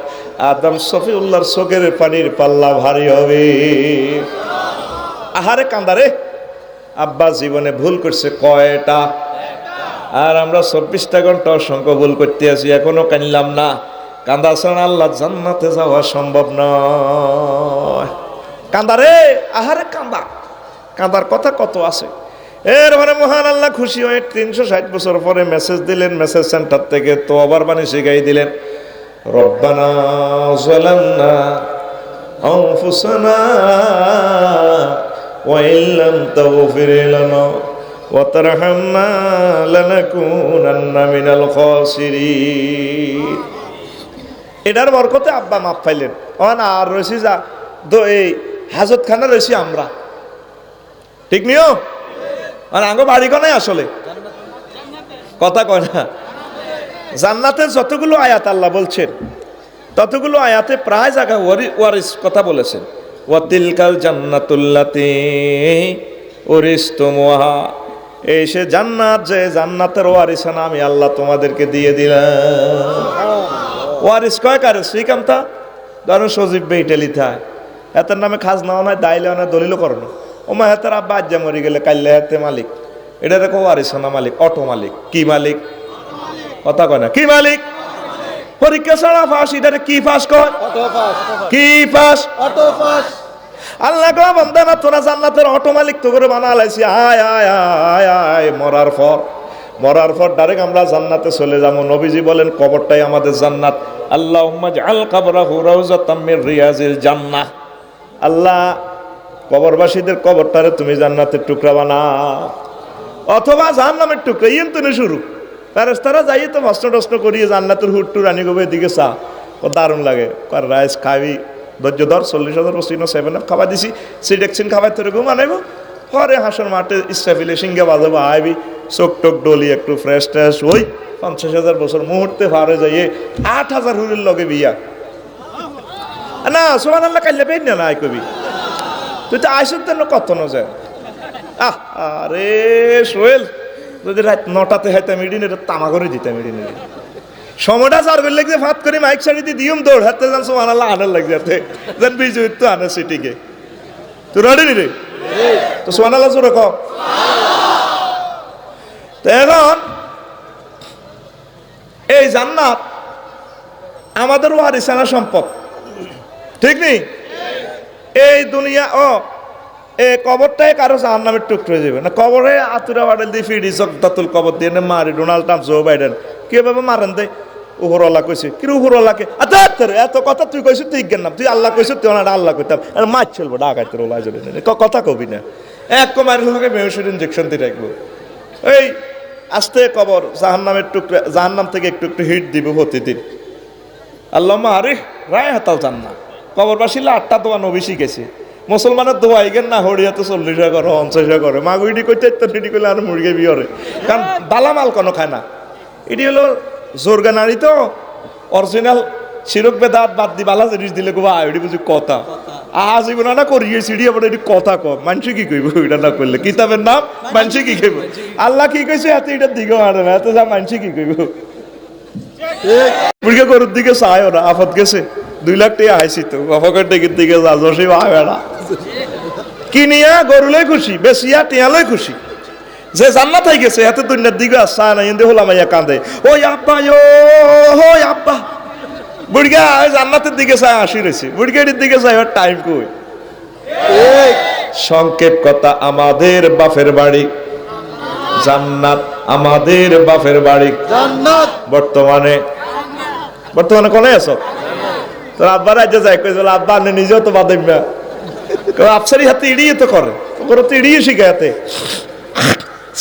আদম শফিউল্লাহর চোখের পানির পাল্লা ভারী হবে। আহারে কান্দারে, আব্বা জীবনে ভুল করছে কয়টা, আর আমরা 24টা ঘন্টা অসংখ্য ভুল করতে আছি, এখনো কানলাম না। কান্দা ছাড়া আল্লাহ জান্নাতে যাওয়া সম্ভব নয়। কান্দারে, আহারে কান্দা, কান্দার কথা কত আছে। এরপরে মহান আল্লাহ খুশি হয়ে 360 বছর পরে মেসেজ দিলেন, মেসেজ সেন্টার থেকে তো আবার বাণী শিখাই দিলেন, রব্বানা যালামনা আনফুসানা ওয়া ইল্লাম তাগফির লানা ওয়া তারহামনা লানাকুনান্না মিনাল খাসিরিন। এটার বরকতে আব্বা মাপ পাইলেন। আর রয়েছি যা এই হাজতখানা রয়েছি আমরা, ঠিক নিও। আর আঙ্গ বাড়ি কোনায় আসলে কথা কয় না। জান্নাতের যতগুলো আয়াত আল্লাহ বলছেন ততগুলো আয়াতে প্রায় জায়গা ওয়ারিস কথা বলেছেন। ওয়াতিলকাল জান্নাতুল্লাতি উরিসতুমুহা, এই সে জান্নাত যে জান্নাতের ওয়ারিসানা আমি আল্লাহ তোমাদেরকে দিয়ে দিলাম। ওয়ারিস কয় কারে? শ্রীকান্তা ধরুন সজীব বেইটেলি থায়, এতের নামে খাজনাও নাই, দাইলেও নাই, দলিলও করো না। ওমা হাতের আব্বা আজ্জা মরি গেলে কাইলে হাতে মালিক, এটা দেখো ওয়ারিসানা মালিক, অটো মালিক। কি মালিক? কথা কয় না, কি মালিক? পরীক্ষা ছাড়া ফাঁস, এটা কি ফাঁস কয়? কি ফাঁস? অটো ফাঁস। আল্লাহ গো বান্দা না, তোরা জান্নাতের অটো মালিক তো করে বানা লাইছি। আয় আয় আয় আয়, মরার পর ডাইরেক্ট আমরা জান্নাতে চলে যাবো। নবীজি বলেন কবরটাই আমাদের জান্নাত। আল্লাহুম্মা জাআল কবরাহু রাউযাতাম মির রিয়াজিল জান্নাহ। আল্লাহ কবরবাসীদের কবরটারে তুমি জান্নাতের টুকরা বানাও, অথবা জাহান্নামের টুকরা। ইয়েন তো শুরু ফেরেশতারা যাই তো প্রশ্ন করিয়ে জান্নাতের হুট্টু রানী গোবে দিকে চা, ও দারুণ লাগে। কার রাইস খাবি, ধৈর্য ধর, 40,000 বছর 7 আপ খাবার দিছি, সিডেকশন খাবার তোর ঘুম আনাইব। পরে হাসর মাঠে ইস্টাফিলে সিঙ্গে বাজাবো, আইবি চোখ টোক ডলি একটু ফ্রেশ ট্রেশ, ওই 50,000 বছর মুহূর্তে পারে যাইয়ে 8,000 হুরের লগে বিয়া না। সুবহানাল্লাহ কাইলে পেন না আই কবি, তুই তো আইসুর তেন কত ন যায়। আরে সোহেল, যদি রাত 9টাতে হাইতাম ইডিন, এটা তামা করে দিতাম ইডিন। সময়টা চার করে লাগছে, ফাঁত করে মাইক সারি দিয়ে দিম দৌড় হাতে যান। সুবহানাল্লাহ আনার লাগছে যেন বিজয় তো আনে সিটিকে। তুই রেডি নি রে? তো সুবহানাল্লাহ জোরে কও। তো এখন এই জান্নাত আমাদের ওয়ারিসানা সম্পদ, ঠিক নেই? এই দুনিয়া এই কবরটাই কারো জাহান্নামের টুকরো হয়ে যাবে না। কবরে আতুরা বাড়াল দিয়ে ফিডি জগদাতুল কবর দিয়ে মারি ডোনাল্ড ট্রাম্প, জো বাইডেন কিভাবে মারেন দেয়। উপরওয়ালা কইছে কি উপরওয়ালাকে এত কথা তুই কইছিস তুই জ্ঞান না তুই আল্লাহ কইছিস তুই ওনারা আল্লাহ কইতাম আর মাছ চলবো ডাকাইতে ওলা যদি কথা কবি না এক কমার লোকে বেহসের ইঞ্জেকশন দিয়ে রাখবো এই আস্তে কবর জাহান্নামের টুকরা জাহান্নাম থেকে একটু একটু হিট দিব প্রতিদিন আল্লাহ আরে রায় হাতাল চান না কবরবাসীরা 8টা দোয়া নবী শিখেছে মুসলমানের দোয়া ইগেন না হরিয়াতে 40 করে 50 করে মাগুইডি কইতে রেডি করলে আর মুরগি বিয়রে কারণ বালামাল কোনো খায় না এটি হলো জোরগা নারী তো অরিজিনাল শিরক বেদাত বাদ দি বালা জিনিস দিলে গোবা এটি বুঝি কথা আজীবন না করিয়ে সিঁড়ি আবার এটি কথা কম মানুষ কি কইব এটা না করলে কিতাবের নাম মানুষ কি কইব আল্লাহ কি কইছে এত এটার দিকে মারে না এত যা মানুষ কি কইব মুরগি গরুর দিকে চায় ওরা আফত গেছে 2 লাখ টাকা আইসি তো বাফাকের দিকে যা জসি ভাবেড়া কিনিয়া গরুলই খুশি বেশিয়া টিয়ালই খুশি যে জান্নাত হয়ে গেছে এত দুনিয়ার দিকে আসা না এনে হলাম ইয়া কান্দে ওই আব্বা ও আব্বা বুড়গা জান্নাতের দিকে চাই আসি রয়েছে বুড়গেটির দিকে চাই ওর টাইম কই সংক্ষেপ কথা আমাদের বাপের বাড়ি জান্নাত আমাদের বাপের বাড়ি জান্নাত বর্তমানে কোনে আছো তোর আব্বা রাজ্যে যাই কইছিল আব্বা আপনি নিজেও তো বাদেন না আফসারি হাতে ইড়িয়ে তো করে তো ইড়িয়ে শিখাতে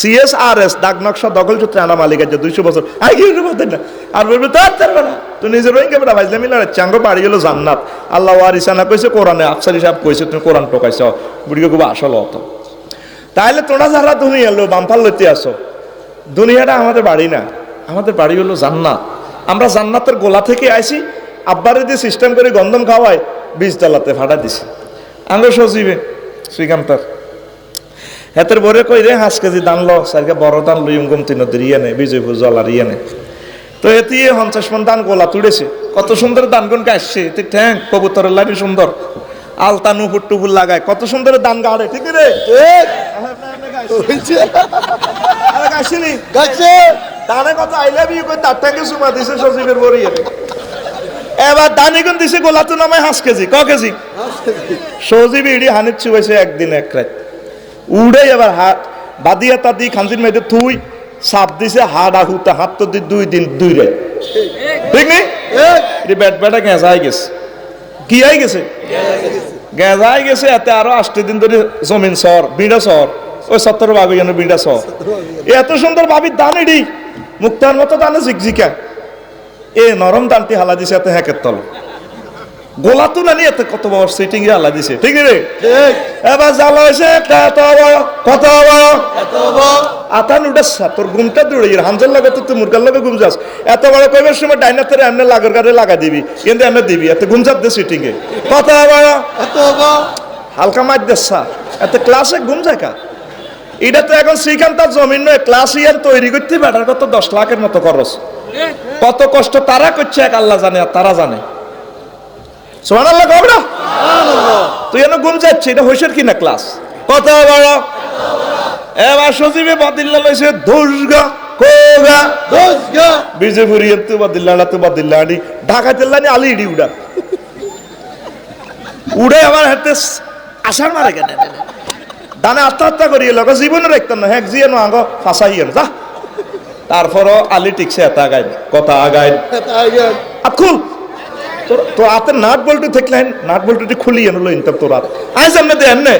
CSRS দাগ নকশা দখল সূত্রে আনা মালিক আছে 200 বছর আগে বাদেন না আর বলবে তার না তুই নিজের রোহিঙ্গা বেটা ভাইজলে মিলা চাঙ্গ বাড়ি হলো জান্নাত আল্লাহ ওয়ারিসানা কইছে কোরআনে আফসারি সাহেব কইছে তুমি কোরআন টোকাইছ বুড়িকে খুব আসল হতো তাইলে তোমরা যারা দুনিয়া লো বামফাল লইতে আসো দুনিয়াটা আমাদের বাড়ি না আমাদের বাড়ি হলো জান্নাত আমরা জান্নাতের গোলা থেকে আইছি আব্বারে দিয়ে সিস্টেম করে গন্ধম খাওয়াই 20 তলাতে ফাটা দিছি আঙ্গ সজিবে শ্রীকান্তার হেতের বরে কই রে 5 কেজি দান লো সারকে বড় দান লইম গম তিন দিরিয়ে নে বিজয়পুর জলার ইয়ে নে তো এতে 50 মন দান গোলা তুলেছে কত সুন্দর দান গুন গাইছে তে ঠ্যাং কবুতরের লাড়ি সুন্দর আলতা নুপুর টুপুর লাগায় কত সুন্দর দান গাড়ে ঠিক রে ঠিক আরে গাইছিনি গাইছে দানে কত আই লাভ ইউ কই তার থেকে সুমা দিছে সজীবের বরিয়ে এবার দানি গুন দিছে গোলা তো নামে 5 কেজি ক কেজি সজীব ইডি হানিত চুইছে একদিন এক রাত উড়ে এবার হাত বাদিয়া তাদি খানজির মেয়েতে তুই সাপ দিছে হাড় আহুতা হাত তো 2 দিন 2 রাত ঠিক নেই এটি বেটা গেঁজাই গেছে কি আই গেছে গেঁজাই গেছে এতে আরো 8 দিন ধরে জমিন সর বিড়া সর ওই 70 বাবু যেন বিড়া সর এত সুন্দর বাবির দান এডি মুক্তার মতো দানে ঝিকঝিকা এ নরম দানটি হালা দিছে এত হ্যাকের তল গোলা তো না নিয়ে কত বড় সিটিং এ হালা দিছে ঠিক রে এবার জ্বালা হয়েছে কত আতা নুডাসা তোর ঘুমটা দৌড়ে হাঞ্জার লাগে তুই মুরগার লাগে ঘুম যাস এত বড় কইবার সময় ডাইনাতের এমনি লাগর গাড়ি লাগা দিবি কিন্তু এমনি দিবি এত ঘুম যাত দে সিটিং এ কত হালকা মাছ দেসা এত ক্লাসে ঘুম যাকা এটা তো এখন শ্রীকান্তার জমিন নয় ক্লাস ইয়ান তৈরি করতে বেটার কত 10 লাখের মতো খরচ কত কষ্ট তারা করছে এক আল্লাহ জানে আর তারা জানে সুবহানাল্লাহ কও না সুবহানাল্লাহ তুই এনে ঘুম যাচ্ছে এটা হইছের কি না ক্লাস কত বড় এবার সজীবে বাদিল্লা লইছে দোষগা কোগা দোষগা বিজেপুরিয়ে তো বাদিল্লা আনি ঢাকা তেলানি আলি ইডি উড়ে আমার হাতে আসার মারে কেন দানে আত্মহত্যা করিয়ে লোক জীবনে রাখতেন না হ্যাঁ জিয়ানো আঙ্গ ফাঁসাইয়েন যা তারপরও আলি টিকছে এত আগাই কথা আগাই খুল তোর হাতের নাট বল্টু থাকলে নাট বল্টুটি খুলিয়ে এনে লইন তোর হাত আই জান্নে দে এমনে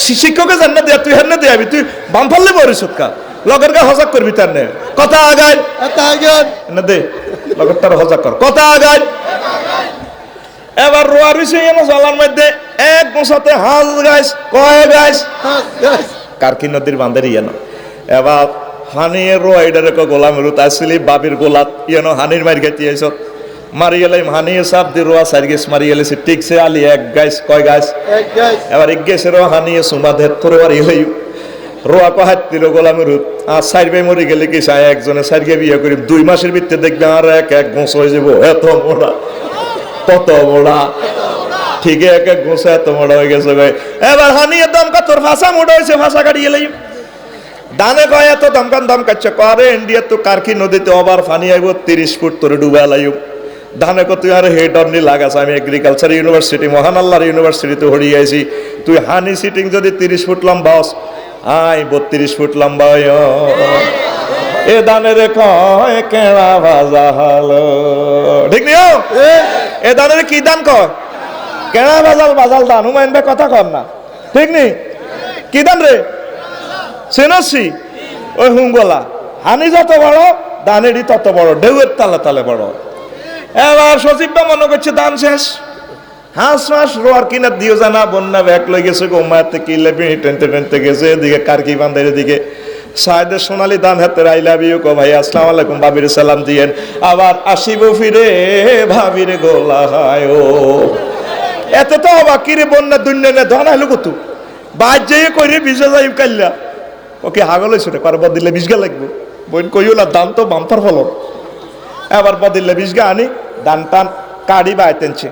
শিক্ষকের জান্নে দে তুই হেনে দে আবি তুই বাম ফাললে বরিস কা লগের গা হজাক করবি তার নে কথা আগাই এনে দে লগের তার হজাক কর কথা আগাই এবার রোয়া রইছে এনে জলার মধ্যে এক গোসাতে হাঁস গাইস কয় গাইস কারকি নদীর বাঁধের ইয়েনো এবার হানিয়ে রোয়া এটারে গোলাম রুত আসলি বাবির গোলাত ইয়েনো হানির মার গাইতে আইস মারিয়েলাম হানিয়ে সাপ দি রোয়া সাইড গেছ মারিয়েলেছে ঠিকছে আলি এক গাইস কয় গাইস এক গাইস এবার এক গেছে রোয়া হানিয়ে সুমা ধের তোরে বাড়ি হই রোয়া কহাত দিল গোলাম রুত আর সাইড বে মরি গেলে কি চায় একজনে সাইড গে বিয়ে করি 2 মাসের ভিতরে দেখবে আর এক গোছ হয়ে যাব এত মোড়া কত মোড়া ঠিক এক গোছ এত মোড়া হয়ে গেছে ভাই এবার হানিয়ে দমকা তোর ভাষা মোড়া হয়েছে ভাষা কাটিয়ে লই দানে কয় এত দম কাচ্ছে করে ইন্ডিয়া তো কারকি নদীতে আবার ফানি আইব 30 ফুট তোরে ডুবা লাইব ধানে কত আর হেড অন নি লাগাস আমি এগ্রিকালচার ইউনিভার্সিটি মহান আল্লাহর ইউনিভার্সিটিতে হড়িয়ে আইছি তুই হানি সিটিং যদি 30 ফুট লম্বা হস আই 32 ফুট লম্বা এ দানের কয় কেড়া ভাজা হলো, ঠিক নিও। এ দানের কি দান কয়? কেড়া ভাজাল বাজাল দান। হুমায়ুন ভাই কথা কর না, ঠিক নি? কি দান রে? চেনসি ওই হুঙ্গলা, হানি যত বড় দানেরই তত বড়, ঢেউয়ের তালে তালে বড়। এবার সচিবটা মনে করছে দান শেষ, হাঁস মাস রোয়ার কিনা দিও জানা, বন্যা ব্যাগ লই গেছে, গোমাতে কিলে বিড়ি টেনতে টেনতে গেছে, এদিকে কারকি বান্ধের এদিকে সাহেদের সোনালি দান হাতে আই লাভ ইউ কো ভাই, আসসালামু আলাইকুম, ভাবির সালাম দিয়েন, আবার আসিব ফিরে ভাবির গোলা হায় ও। এত তো বাকিরে বন্যা দুনিয়া ধন আইলো কত বাদ যাই কইরে ভিজা যাই কাইলা ওকে হাগল হইছে কার বদিলে বিশগা লাগবে, বোন কইও না দান তো বাম্পার ফলন। এবার বদিলে বিশগা আনি দান টান কাড়ি বাইতেনছে,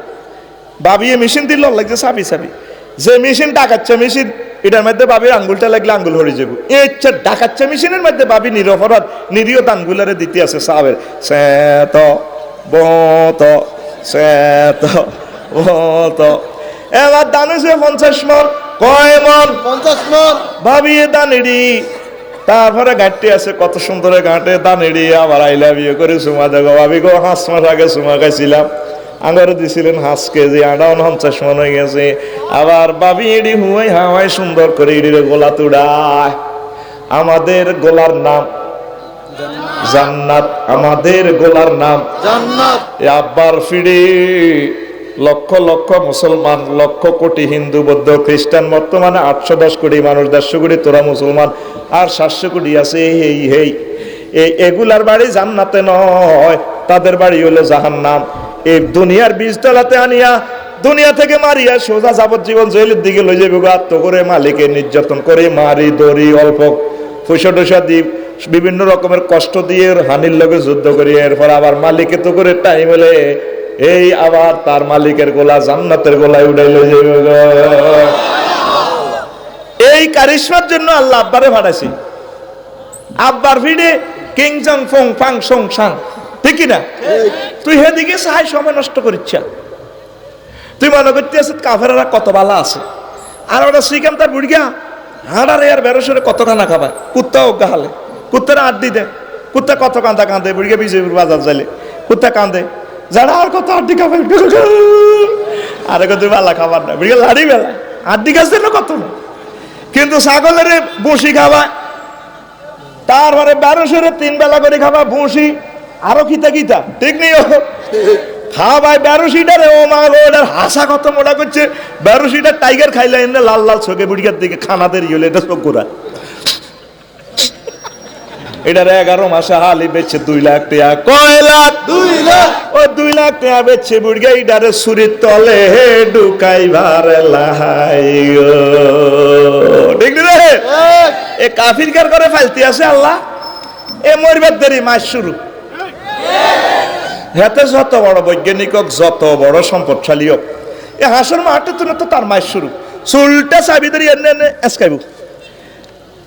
বাবিয়ে মেশিন দিল লাগছে সাবি সাবি, যে মেশিন ডাকাচ্ছে মেশিন, এটার মধ্যে বাবির আঙ্গুলটা লাগলে আঙ্গুল হয়ে যাবো, এই ইচ্ছা ডাকাচ্ছে মেশিনের মধ্যে বাবি নিরপরাধ নিরীহ দানগুলারে দিতে আছে সাবের সেত বত সেত বত। এবার দান হয়েছে 50 মন, কয় মন? 50 মন। ভাবিয়ে দানেড়ি, তারপরে ঘাটটি আছে কত সুন্দর ঘাটে দানেড়ি, আবার আই লাভ ইউ করে সুমা দেখো ভাবি গো, 5 মাস আগে সুমা খাইছিলাম, আঙ্গারে দিছিলেন 5 কেজি, আটাও 50 মন হয়ে গেছে। আবার বাবি এডি হুয়াই হাওয়াই সুন্দর করে এডিরে গোলা তুড়ায়। আমাদের গোলার নাম জান্নাত, আমাদের গোলার নাম জান্নাত। আব্বার ফিরে লক্ষ লক্ষ মুসলমান, লক্ষ কোটি হিন্দু বৌদ্ধ খ্রিস্টান, বর্তমানে 810 কোটি মানুষ, 150 কোটি তোরা মুসলমান, আর 700 কোটি আছে এই হেই। এগুলার বাড়ি জান্নাতে নয়, তাদের বাড়ি হলো জাহান্নাম। এই দুনিয়ার বীজতলাতে আনিয়া দুনিয়া থেকে মারিয়া সোজা যাবজ্জীবন জেলের দিকে লই যাবে, আত্ম করে মালিকে নির্যাতন করে, মারি দড়ি অল্প পয়সা টয়সা দিয়ে বিভিন্ন রকমের কষ্ট দিয়ে হানির লগে যুদ্ধ করি, এরপর আবার মালিকে তো করে টাইম হলে এই আবার তার মালিকের গোলা জান্নাতের গোলায় উড়াই লই যাবে। এই কারিশমার জন্য আল্লাহ আব্বারে ভাড়াইছি, আব্বার ভিড়ে কিংজং ফং ফাং সং সাং, ঠিক না? তুই হেদিকে সাহাই সময় নষ্ট করিচ্ছ, তুই মনে করতে আছিস কাফেরা কত বালা আছে, আর ওটা শ্রীকান্ত তার বুড়িয়া হাঁড়ারে আর বেরোসরে কত খানা খাবা, কুত্তা অজ্ঞা হালে, কুত্তারা আড্ডি দেয়, কুত্তা কত কান্দা কান্দে, বুড়িয়া বিজয়পুর বাজার যাইলে কুত্তা কান্দে, যারা আর কত আড্ডি খাবে, আরে কত বেলা খাবার না, বুড়িয়া লাড়ি বেলা আড্ডি গাছ দেন কত না, কিন্তু ছাগলের বসি খাবা, তারপরে 1200 3 বেলা করে খাবা ভুসি, আরো কিতা কিতা, ঠিক নেই? খাওয়াই 1200টারে, ও মা গো, ওটার হাসা কত মোটা করছে, 1200টা টাইগার খাইলে এনে লাল লাল চোখে বুড়িয়ার দিকে খানাদের ইয়ে, এটা চোখ গোড়া। এটার 11 মাসে হালি বেচছে 2 লাখ টাকা, কয় লাখ? 2 লাখ। ও 2 লাখ টাকা বেচছে বুড়িয়া, এটারে সুরির তলে ঢুকাই ভারে লাই গো, ঠিক রে? এ কাফির কার করে ফালতি আছে আল্লাহ, এ মরবার দেরি মাস শুরু। হাতে যত বড় বৈজ্ঞানিক হোক, যত বড় সম্পদশালী হোক, এ হাসর মাঠে তো তার মাস শুরু, চুলটা চাবিদারি এনে এনে এসকাইব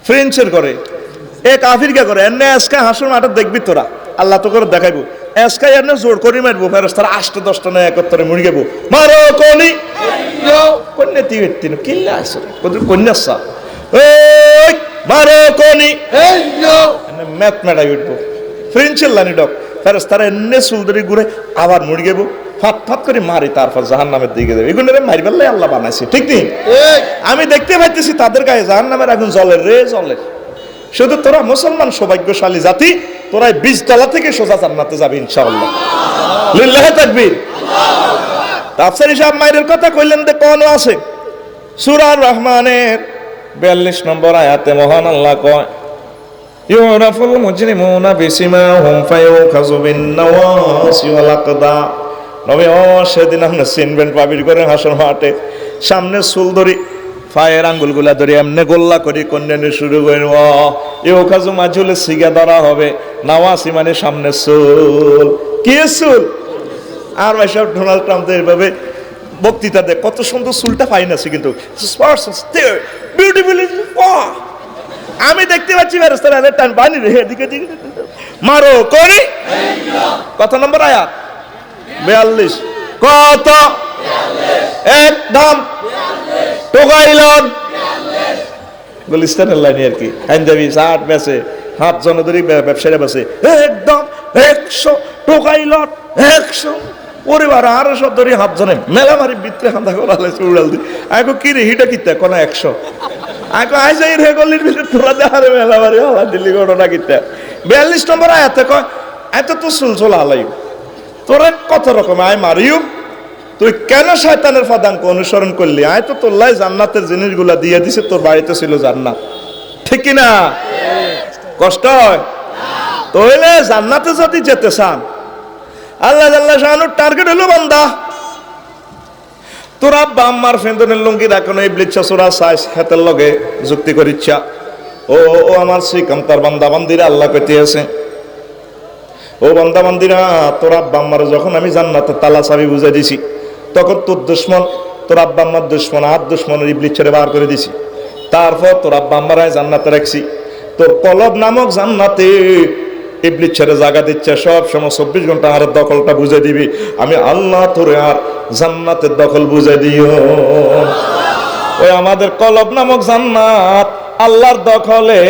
ফ্রেঞ্চের করে, এ কাফির কে করে এনে এসকাই হাসর মাঠে দেখবি তোরা, আল্লাহ তো করে দেখাইব, এসকাই এনে জোর করি মারবো, ফেরস তারা 8-10টা না 71 মুড়ি গেবো, মারো কনি কন্যা তিন তিন কিল্লা আছে কন্যা সা, ওই মারো কনি ম্যাথ মেটাই উঠবো, ফ্রেঞ্চের লানি ডক, ফেরস তারা এনে চুলদারি ঘুরে আবার মুড়ি গেবো, ফাট ফাট করে মারি, তারপর জাহান্নামের দিকে যাবে। এগুলো মারিবাল্লাই আল্লাহ বানাইছে, ঠিক নেই? আমি দেখতে পাইতেছি তাদের গায়ে জাহান্নামের আগুন জলের রে জলের। শুধু তোরা মুসলমান সৌভাগ্যশালী জাতি, তোরা 20 তলা থেকে সোজা জান্নাতে যাবে ইনশাআল্লাহ। লিল্লাহি তাকবীর। তাফসীর সাহেব মায়ের কথা কইলেন যে কোন আছে সূরা রহমানের 42 নম্বর আয়াতে মহান আল্লাহ কয়, ইউরাফুল মুজরিমুনা বিসিমাহুম ফায়ুখাযু বিন নাওয়াসি ওয়াল আকদা। নবী ও সেদিন আপনি চিনবেন পাবির করে হাসর মাঠে, সামনে চুল ধরি, পায়ের আঙ্গুলগুলা ধরে এমনি গোল্লা করি কন্যানি শুরু করেন, ও ইউখাযু মাঝুলে সিগা ধরা হবে, নাওয়াসি মানে সামনে চুল, কি চুল? আর ভাই সব ডোনাল্ড ট্রাম্প এইভাবে বক্তৃতা দেয়, কত সুন্দর চুলটা ফাইন আছে, কিন্তু বিউটিফুল, আমি দেখতে পাচ্ছি ফেরেশতারা টান বানি রে এদিকে দিকে, মারো করি। কত নম্বর আয়াত? 42। কত? একদম টোকাইলন গুলিস্তানের লাইনে আর কি, পাঞ্জাবি শার্ট মেসে হাত জনদরি ব্যবসায়ীরা বসে একদম 100 টোকাই লট 100 পরিবার আরো সব ধরি হাত জনে মেলা মারি ভিতরে হাঁদা করালে উড়াল দি আইকো কি রে হিটা কিতা কোন 100 আইকো আইসাই রে গলির ভিতরে তোরা দেখারে মেলা মারি হলা দিল্লি ঘটনা কিতা 42 নম্বর আয়াতে কয় এত তো সুলসুল আলাই তোরা কত রকম আয় মারিও তুই কেন শয়তানের পদাঙ্ক অনুসরণ করলি আয় তো তোর লাই জান্নাতের জিনিসগুলা দিয়ে দিছে তোর বাড়িতে ছিল জান্নাত ঠিক কি না কষ্ট হয় তাহলে জান্নাতে যদি যেতে চান আল্লাহ জাল্লা শাহানুর টার্গেট হলো বান্দা তোরা বাম্মার ফেন্দনের লুঙ্গি রাখো এই ব্লিচ্ছা সোরা সাইজ হাতের লগে যুক্তি করিচ্ছা ও ও আমার শ্রীকান্তার বান্দা বান্দিরা আল্লাহ কইতে আছে ও বান্দা বান্দিরা তোর আব্বা আম্মার যখন আমি জান্নাতের তালা চাবি বুঝাই দিছি তখন তোর দুশ্মন তোর আব্বা আম্মার দুশ্মন আর দুশ্মনের ইবলিস ছেড়ে বার করে দিছি তারপর তোর আব্বা আম্মারাই জান্নাতে রাখছি তোর কলব নামক জান্নাতে ইবলিস ছেড়ে জায়গা দিচ্ছে সব সময় 24 ঘন্টা আর দখলটা বুঝাই দিবি আমি আল্লাহ তোরে আর জান্নাতের দখল বুঝাই দিও ওই আমাদের কলব নামক জান্নাত আল্লাহর দখলে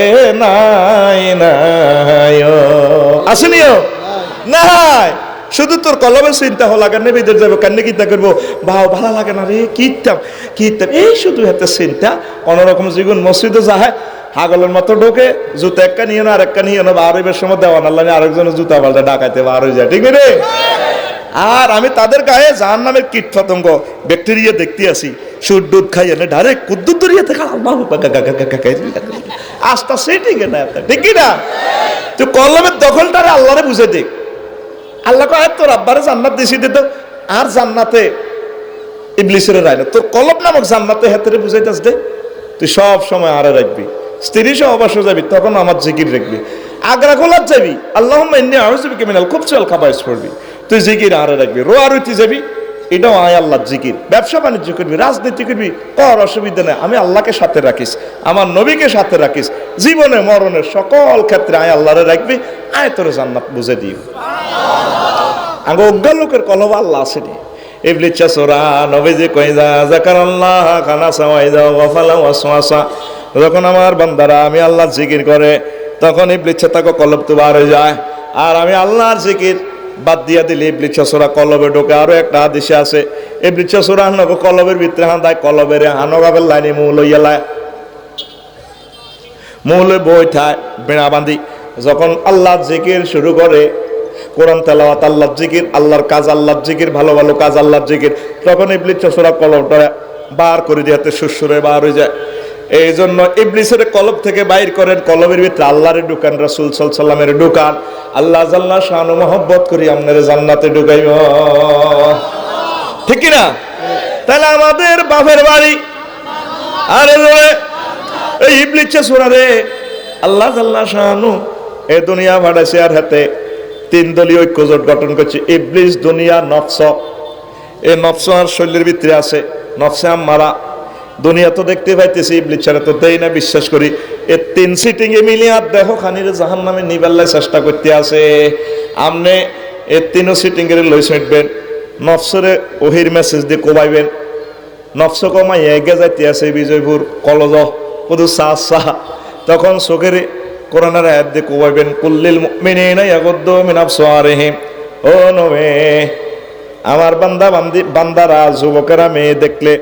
নাই নাই আসেনিও নাই শুধু তোর কলমের চিন্তা হলো লাগে নেবেদের যাবো কেন চিন্তা করবো বাহ ভালো লাগে না রে কিতাম এই শুধু হাতে চিন্তা কোনোরকম জীবন মসজিদে যায় হাগলের মতো ঢোকে জুতা একটা নিয়ে না আর একটা নিয়ে না আরবের সময় দেওয়ান আল্লাহ আরেকজনের জুতা পাল্টা ডাকাইতে বার হয়ে যায় ঠিক রে আর আমি তাদের গায়ে জাহান নামের কীট পতঙ্গ ব্যাকটেরিয়া দেখতে আসি সুদ দুধ খাই এনে ডাইরেক্ট কুদ্দুর দরিয়াতে আস্তা সেটিং না ঠিক না তুই কলমের দখলটারে আল্লাহরে বুঝে দে আল্লাহ কয় তোর আব্বারে জান্নাত দিছি দে তো আর জান্নাতে ইবলিসের রায় না তোর কলব নামক জান্নাতে হাতেরে বুঝাইতাস দে তুই সব সময় আরে রাখবি স্ত্রী সহ অবশ্য যাবি তখন আমার জিকির রাখবি আগ্রা গোলাপ যাবি আল্লাহুম্মা ইন্নী আউযু বিকা মিনাল খুবসি ওয়াল খাবাইস পড়বি তুই জিকির আরে রাখবি রোয়া রইতে যাবি এটাও আয় আল্লাহর জিকির ব্যবসা বাণিজ্য করবি রাজনীতি করবি কর অসুবিধা নেই আমি আল্লাহকে সাথে রাখিস আমার নবীকে সাথে রাখিস জীবনে মরণের সকল ক্ষেত্রে আয় আল্লাহরে রাখবি আয় তোর জান্নাত বুঝে দিও আগে অজ্ঞান লোকের কলব আল্লাহ আসেনি ইবলিস চাসরা নবীজি কইজা যাকারাল্লাহ খানাসা ওয়াইজা ওয়াফালা ওয়াসওয়াসা যখন আমার বান্দারা আমি আল্লাহর জিকির করে তখন ইবলিস তাকে কলব তো বার হয়ে যায় আর আমি আল্লাহর জিকির বাদ দিয়া দিলে ইবলিস চাসরা কলবে ঢোকে আরো একটা হাদিসে আছে ইবলিস চাসরা নগো কলবের ভিতরে হাঁদায় কলবের হানগাবের লাইনে মূল হইয়া লাই মূলে বই থায় বেড়া বাঁধি যখন আল্লাহর জিকির শুরু করে কোরআন তেলাওয়াত আল্লাহর জিকির আল্লাহর কাজ আল্লাহর জিকির ভালো ভালো কাজ আল্লাহর জিকির তখন ইবলিস চাসরা কলবটা বার করে দিয়াতে সুরসুরে বার হয়ে যায় এই জন্য ইবলিসের কলব থেকে বাইর করেন কলবের ভিতরে আল্লাহর ঢুকান রাসূল সাল্লাল্লাহু আলাইহি ওয়াসাল্লামের ঢুকান আল্লাহ জাল্লা শানু মহব্বত করি আপনার জান্নাতে ঢুকাইব ঠিক কি না তাহলে আমাদের বাপের বাড়ি আরে এই ইবলিস চাসরা রে আল্লাহ জাল্লা শানু এই দুনিয়া ভাড়াছে আর হাতে 3 দলীয় ঐক্য জোট গঠন করছে ইবলিস দুনিয়া নফস এই নফস আর শরীরের ভিতরে আছে নফসে আমারা দুনিয়া তো দেখতে পাইতেছি ইবলিস ছাড়া তো দেই না বিশ্বাস করি এই 3 সিটিং এ মিলিয়ে আর দেখো খানির জাহান্নামে নিবাল্লাই চেষ্টা করতে আছে আমনে এই 3 সিটিং এর লই ছইটবেন নফসরে ওহির মেসেজ দিয়ে কোবাইবেন নফস কমাই এগে যাইতে আছে বিজয়পুর কলজ পুরো সা তখন চোখের কোরআনের আয়াত দিয়ে কোবাইবেন কুল্লিল মুমিনিনা ইয়াগুদ্দু মিন আবসারিহিম ও নবে আমার বান্দারা যুবকেরা মেয়ে দেখলে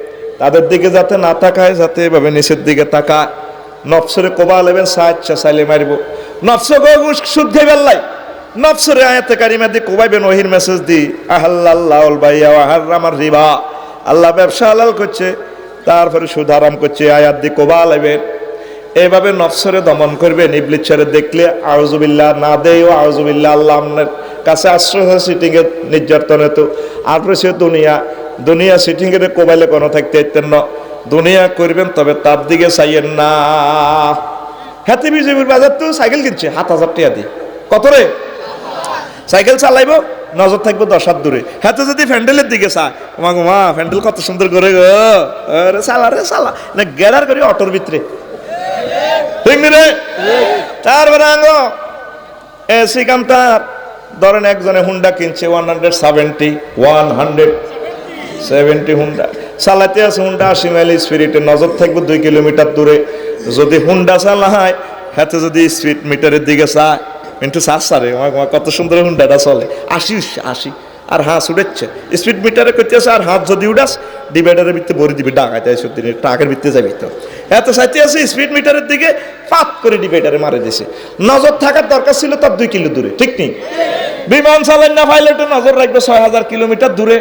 তাদের দিকে যাতে না তাকায় যাতে এভাবে নিচের দিকে তাকায় নফসরে কোবা লেবেন সাচ্চা চাইলে মারিব নফস সুদ খাইবার লাই নফসরে আয়াতে কারিমা দিয়ে কোবাইবেন ওহির মেসেজ দি আহাল্লাল্লাহুল বাইয়া ওয়া হারামার রিবা আল্লাহ ব্যবসা হালাল করছে তারপরে সুদ হারাম করছে আয়াত দিয়ে কোবা লেবেন এইভাবে নফসরে দমন করবেন ইবলিস ছেড়ে দেখলে আউযুবিল্লাহ না দেই ও আউযুবিল্লাহ আল্লাহ আপনার কাছে আশ্রয় হয় সিটিং এর নির্যাতনে তো আর সে দুনিয়া সিটিং এর কোবাইলে কোনো থাকতে চাইতেন না দুনিয়া করবেন তবে তার দিকে চাইয়েন না হাতে বিজেপির বাজার তো সাইকেল কিনছে 7,000 টাকা দিয়ে কত রে সাইকেল চালাইবো নজর থাকবো 10 হাত দূরে হাতে যদি ফ্যান্ডেলের দিকে চায় মা ফ্যান্ডেল কত সুন্দর করে গো রে চালা না গেরার করি অটোর ভিতরে ঠিক রে তারপরে আঙ্গো শ্রীকান্তার ধরেন একজনে হুন্ডা কিনছে 170 হুন্ডা চালাতে আছে হুন্ডা 80 মাইল স্পিরিটে নজর থাকবে 2 কিলোমিটার দূরে যদি হুন্ডা চালায় হাতে যদি স্পিড মিটারের দিকে চায় কিন্তু সারে কত সুন্দর হুন্ডাটা চলে 80 আর হাঁস উড়েছে স্পিড মিটারে করতেছে আর হাত যদি উড়াস ডিভাইডারের ভিত্তি ভরে দিবি ডাকাইতে সত্যি ট্রাকের ভিত্তি যাবি তো এত চাইতে আছে স্পিড মিটারের দিকে পাত করে ডিভাইডারে মারে দিছে নজর থাকার দরকার ছিল তার 2 কিলো দূরে ঠিক নেই বিমান চালান না পাইলটও নজর রাখবে 6000 কিলোমিটার দূরে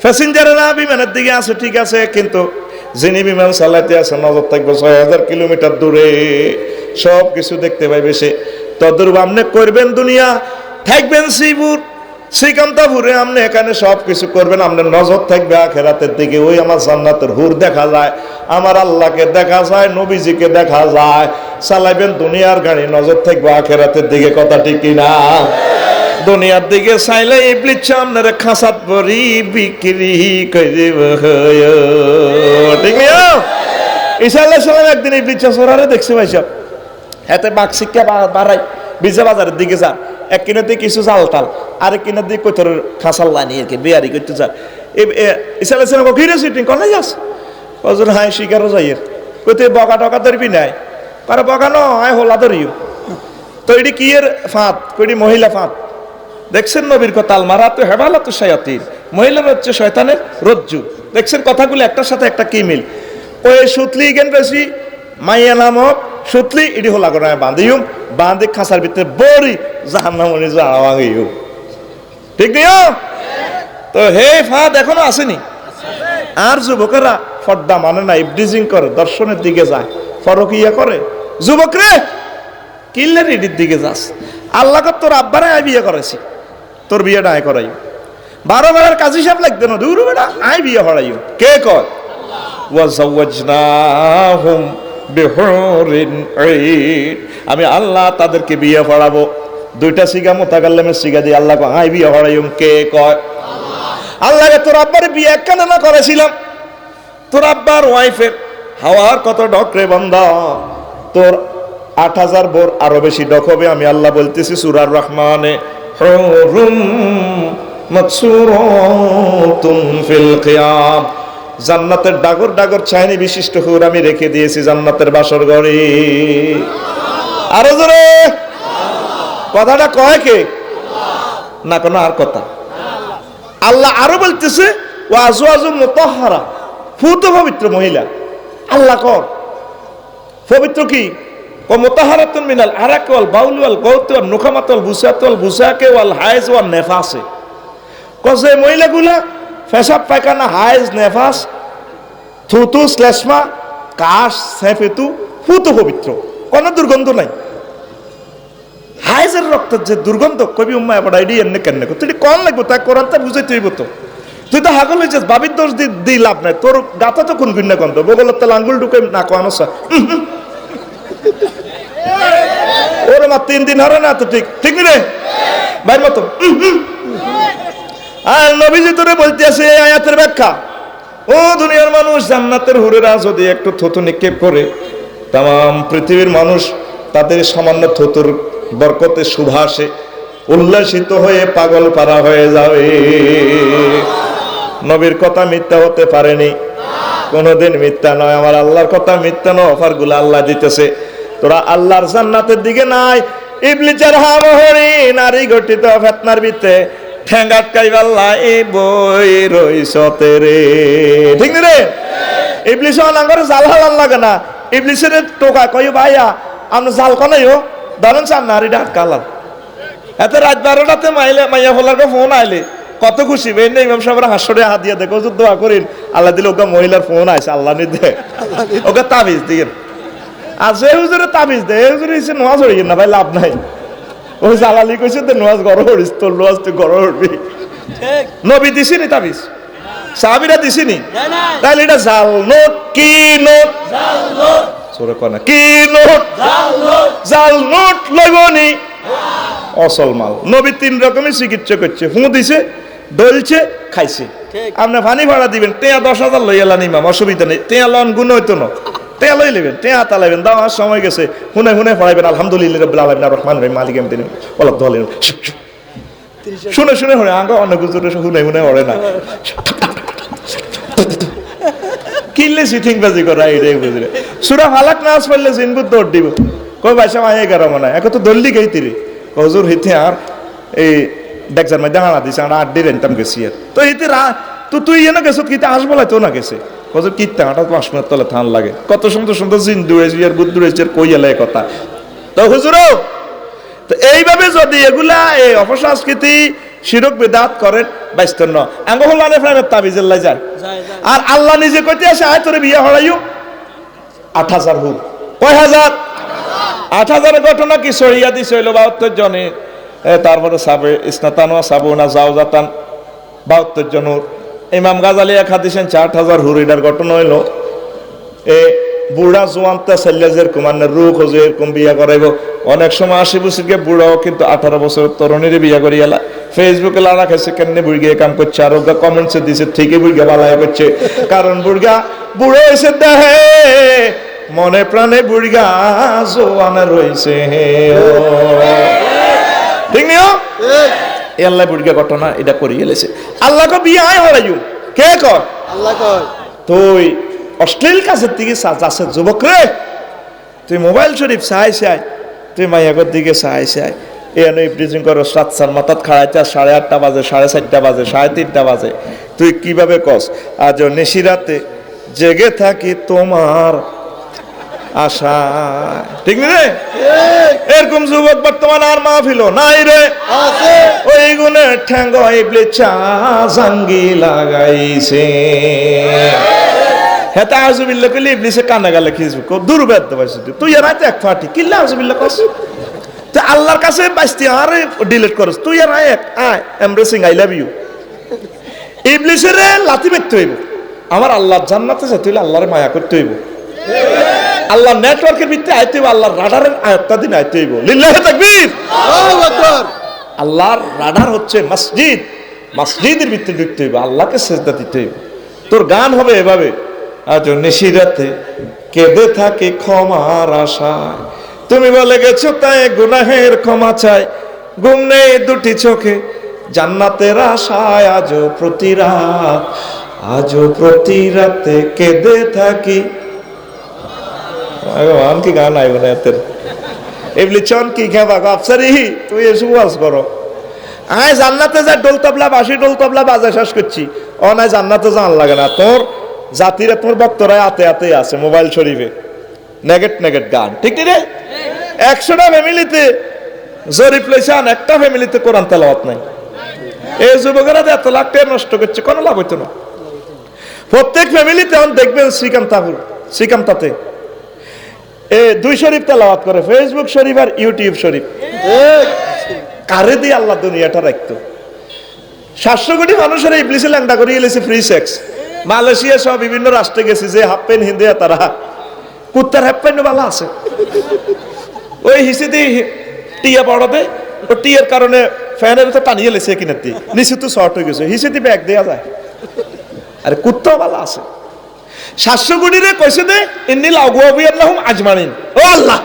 প্যাসেঞ্জারেরা বিমানের দিকে আছে ঠিক আছে কিন্তু যিনি বিমান চালাইতে আছে নজর থাকবে 6000 কিলোমিটার দূরে সব কিছু দেখতে পাইবে সে তদরূপ আপনি করবেন দুনিয়া থাকবেন শ্রীকান্তাপুরে আপনি এখানে সব কিছু করবেন আপনার নজর থাকবে আখেরাতের দিকে ওই আমার জান্নাতের হুর দেখা যায় আমার আল্লাহকে দেখা যায় নবীজিকে দেখা যায় চালাইবেন দুনিয়ার গাড়ি নজর থাকবে আখেরাতের দিকে কথা ঠিক কিনা দুনিয়ার দিকে চাইলে ইবলিস আপনার খাসাত ভরি বিক্রি করে ঠিক না ঈসা আলাইহিস সালাম একদিন ইবলিস সরারে দেখছে ভাই সব হাতে বাঘ শিক্ষা বাড়াই বিজা বাজারের দিকে যা এক কিনার দিকে কিছু চাল টাল আরেক কিনার দিকে কই তোর খাসাল লানি আর কি বেয়ারি করতে যা ঈসা আলাইহিস সালাম কিরে সিটিং কোন যাস ওজন হাই শিকারও যাইয়ের কইতে বকা টকা ধরবি নাই কারো বকা ন আয় হোলা ধরিও তো এটি কি এর ফাঁদ কইটি মহিলা ফাঁদ দেখছেন নবীর কথা আলমারা তো হেবালা তো শায়াতিন মহিলার হচ্ছে শয়তানের রজ্জু দেখছেন কথাগুলো একটার সাথে একটা কি মিল ওই সুতলি গেন বেশি মাইয়া নামক সুতলি এটি হলা করে বাঁধিউম বাঁধে খাঁচার ভিতরে বড়ি জাহান্নামে যাওয়াইও ঠিক নিও তো হে ফাঁদ এখনো আসেনি আর যুবকেরা ফর্দা মানে না ইবডিজিং করে দর্শনের দিকে যায় ফরকিয়া করে যুবক রে কিল্লে রেডির দিকে যাস আল্লাহ তোর আব্বারে আয় বিয়ে করেছি তোর বিয়েটা আয় করাই 12 বেলার কাজী সাহেব লাগবে না দূর বেটা আয় বিয়ে হরাইও কে কয় ওয়াজাওয়াজনাহুম বিহুরিন আইন আমি আল্লাহ তাদেরকে বিয়ে পড়াবো দুইটা সিগা মুতাকাল্লিমের সিগা দিয়ে আল্লাহ কয় আয় বিয়ে হরাইও কে কয় আল্লাহকে তোর আব্বারে বিয়ে কেন না করেছিলাম তোর আব্বার ওয়াইফের হাওয়ার কত ডকরে বান্দা তোর 8000 বোর আরো বেশি ডক হবে আমি আল্লাহ বলতেছি সূরার রহমানে হুরুম মাকসুরাতুন ফিল কিয়াম জান্নাতের ডাগর ডাগর ছায়নি বিশিষ্ট হুর আমি রেখে দিয়েছি জান্নাতের বাসর ঘরে আরো জোরে কথাটা কয় কে না কোন আর কথা আল্লাহ আরো বলতেছে ওয়া আজওয়াজুম মুতাহহারা ফুত পবিত্র মহিলা আল্লাহ কর পবিত্র কি ও মুতাহহারাতুন মিনাল আরাক ওয়াল বাউল ওয়াল গাউত ওয়াল নুখামাত ওয়াল বুসাত ওয়াল বুসাকে ওয়াল হাইজ ওয়াল নেফাসে কসে মহিলাগুলা পেশাব পায়খানা হাইজ নেফাস থুতু শ্লেষ্মা কাশ সেফেতু ফুত পবিত্র কোন দুর্গন্ধ নাই হাইজের রক্তের যে দুর্গন্ধ কবি উম্মা এবার আইডি এনে কেন তুই কোন লাগবো তা কোরআনটা বুঝাইতে হইব তো তুই তো হাগল হয়েছিস বাবির দোষ দি লাভ নাই তোর গাতা তো কোন গুন্না গন্ধ বগলের তেল আঙ্গুল ঢুকে না কোয়ানো ওর মা 3 দিন হরে না তো ঠিক ঠিক রে ভাইয়ের মতো আর নবীজি তোরে বলতে আছে এই আয়াতের ব্যাখ্যা ও দুনিয়ার মানুষ জান্নাতের হুরেরা যদি একটু থুতু নিক্ষেপ করে তাম পৃথিবীর মানুষ তাদের সামান্য থুতুর বরকতে সুভাষে উল্লাসিত হয়ে পাগল পারা হয়ে যাবে নবীর কথা মিথ্যা হতে পারেনি কোনোদিন মিথ্যা নয় আমার আল্লাহর কথা মিথ্যা নয় অফারগুলো আল্লাহ দিতেছে তোরা আল্লাহর জান্নাতের দিকে নাই ইবলিসের হামহরি নারী গঠিত ফিতনার ভিতরে ঠ্যাঙ্গাট কাইবাল্লা এই বই রইসতে রে ঠিক রে ইবলিস অনাঙ্গরে জাল হালান লাগে না ইবলিসের টোকা কই ভাইয়া আপনি জাল কনাইও ধরেন চান নারীটা আটকালাম এত রাত 12টাতে মাইয়া ফলার ফোন আইলে কত খুশি বেন ইমাম সাহেবরা হাসরে হাত দিয়ে দেখো দোয়া করেন আল্লাহ দিলে ওকে মহিলার ফোন আইছে আল্লাহ নি দে ওকে তাবিজ দিন আর যে হুজুরে তাবিজ দে হুজুরে এসে নামাজ হইল না ভাই লাভ নাই ওই জালালি কইছে তো নামাজ গড় হইস তোর নামাজ তুই গড় হইবি নবী দিছিনি তাবিজ সাহাবীরা দিছিনি তাহলে এটা জাল নোট কি নোট জাল নোট সূরা কোন কি নোট জাল নোট জাল নোট লগনি অসল মাল নবী 3 রকমের চিকিৎসা করছে ফু দিছে দলছে খাইছে আপনি পানি ভাড়া দিবেন টেয়া 10,000 লই এলান ইমাম অসুবিধা নেই টেয়া লন গুণ হইতো না টেয়া লই নেবেন টেয়া তালাইবেন দাওয়ার সময় গেছে হুনে হুনে পড়াইবেন আলহামদুলিল্লাহ রাব্বিল আলামিন আর রহমান রহিম মালিক ইয়াউমিদ্দিন ওয়ালা দলিন শুনে শুনে হরে আঙ্গ অন্য গুজরে হুনে হুনে হরে না কিল্লে সিটিং বাজি করা এটাই বুঝলে সূরা ফালাক নাস পড়লে জিনবুত দৌড় দিব কই ভাইসা মাই 11 মনে এখন তো দল্লি গই তিরে হুজুর হিতে আর এই দেখজার মধ্যে হানা দিছে আমরা আড্ডি রেনতাম গেছি আর তো হিতে তো তুই এনে গেছত কিতে আসবো তো না গেছে হুজুর কিতে হাঁটা 5 মিনিট তলে থান লাগে কত সুন্দর সুন্দর জিন্দু হয়েছে আর বুদ্ধ হয়েছে কই এলে কথা তো হুজুরও তো এইভাবে যদি এগুলা এই অপসংস্কৃতি শিরক বিদাত করেন বাইস্তন্য আঙ্গ হলানে ফ্রামের তাবিজের লাই যায় আর আল্লাহ নিজে কইতে আসে আয় তোরে বিয়ে হড়াইও 8000 হুর কয় হাজার 8000 ঘটনা কি সহিয়া দিছে হইল 72 জনে তারপরে সাবে ইসনাতানোয়া সাবুনা জাওজাতান 72 জন ইমাম গাজালি এক হাদিসেন 4000 হুর এটার ঘটনা হইল এ বুড়া জোয়ানটা সেল্লাজের কুমানের রূপ হজে এরকম বিয়া করাইব অনেক সময় 80 বছরকে বুড়াও কিন্তু 18 বছর তরুণীর বিয়া করিয়ালা ফেসবুকে লাড়া খাইছে কেমনে বুড়িয়ে কাম করছে আর ওগা কমেন্টসে দিছে ঠিকই বুড়িয়া বালায় করছে কারণ বুড়গা বুড়ো এসে দেহে মনে প্রাণে বুড়গা জোয়ানে রইছে ঠিক নিও এই আল্লাহ বুড়গা ঘটনা এটা করিয়ে লেছে আল্লাহকে বিয়ে আয় হরাইও কে কর আল্লাহ কর তুই অশ্লীল কাছের দিকে যাচ্ছে যুবক রে তুই মোবাইল শরীফ চাই তুই মাইয়াগর দিকে চাই এনে ব্রিজিং করো 7 মাথাত খাড়াইতে 8:30 বাজে 4:30 বাজে 3:30 বাজে তুই কিভাবে কস আজ নিশিরাতে জেগে থাকি তোমার আশা ঠিক রে এরকম যুবক বর্তমান আর মাহফিল নাই রে আছে ওই গুনে ঠ্যাঙ্গ ইবলে চা জাঙ্গি লাগাইছে হেতা আযুবিল্লাহ কইলে ইবলিসে কানে গালে খিজু কো দুরবেদ দবাইছ তুই আর আইতে এক ফাটি কিল্লা আযুবিল্লাহ কস তে আল্লাহর কাছে বাইস্তি আরে ডিলিট করস তুই আর আয় এমব্রেসিং আই লাভ ইউ ইবলিসের লাতি বেতে হইব আমার আল্লাহর জান্নাতে যেতে হইলে আল্লাহরে মায়া করতে হইব আল্লাহ নেটওয়ার্কের ভিতরে আইতে হইব আল্লাহর রাডারের আয়াতটা দিন আইতে হইব লিল্লাহি তাকবীর আল্লাহু আকবার আল্লাহর রাডার হচ্ছে মসজিদ মসজিদের ভিতরে ঢুকতে হইব আল্লাহকে সিজদা দিতে হইব তোর গান হবে এভাবে আজ নিশিরাতে কেঁদে থাকে ক্ষমার আশায় তুমি বলে গেছো তাই গুনাহের ক্ষমা চাই ঘুম নেই দুটি চোখে জান্নাতের আশায় আজও প্রতি রাতে কেঁদে থাকি ভগবান কি গান আইব না এতের এবলি চন কি খেবা আফসারি তুই এসে ওয়াজ করো আয় জান্নাতে যা ডোল তবলা বাজা শেষ করছি নাই জান্নাতে জান লাগে না তোর জাতিরা তোর ভক্তরা আতে আছে মোবাইল শরীফে নেগেট গান ঠিক রে 100টা ফ্যামিলিতে জরিপ লইছান একটা ফ্যামিলিতে কোরআন তেলাওয়াত নাই এই যুবকেরা এত লাখ টাকা নষ্ট করছে কোনো লাভ হইতো না প্রত্যেক ফ্যামিলিতে এখন দেখবেন শ্রীকান্তাতে এ 2 শরীফ তেলাওয়াত করে ফেসবুক শরীফ আর ইউটিউব শরীফ কারে দিয়ে আল্লাহ দুনিয়াটা রাখতো 700 কোটি মানুষের ইবলিসে ল্যাংডা করিয়ে এলেছে ফ্রি সেক্স মালয়েশিয়া সহ বিভিন্ন রাষ্ট্রে গেছে যে হাফ প্যান্ট হিন্দে তারা কুত্তার হাফ প্যান্ট ভালো আছে ওই হিসেবে টিয়া পড়াতে ও টিয়ার কারণে ফ্যানের তো টানিয়ে লেছে কিনার দিয়ে নিচে তো শর্ট হয়ে গেছে হিসেবে ব্যাগ দেওয়া যায় আরে কুত্তাও ভালো আছে 700 কোটি রে কইছে দে ইন্নি লাগুয়াবিয়াল্লাহুম আজমাইন ও আল্লাহ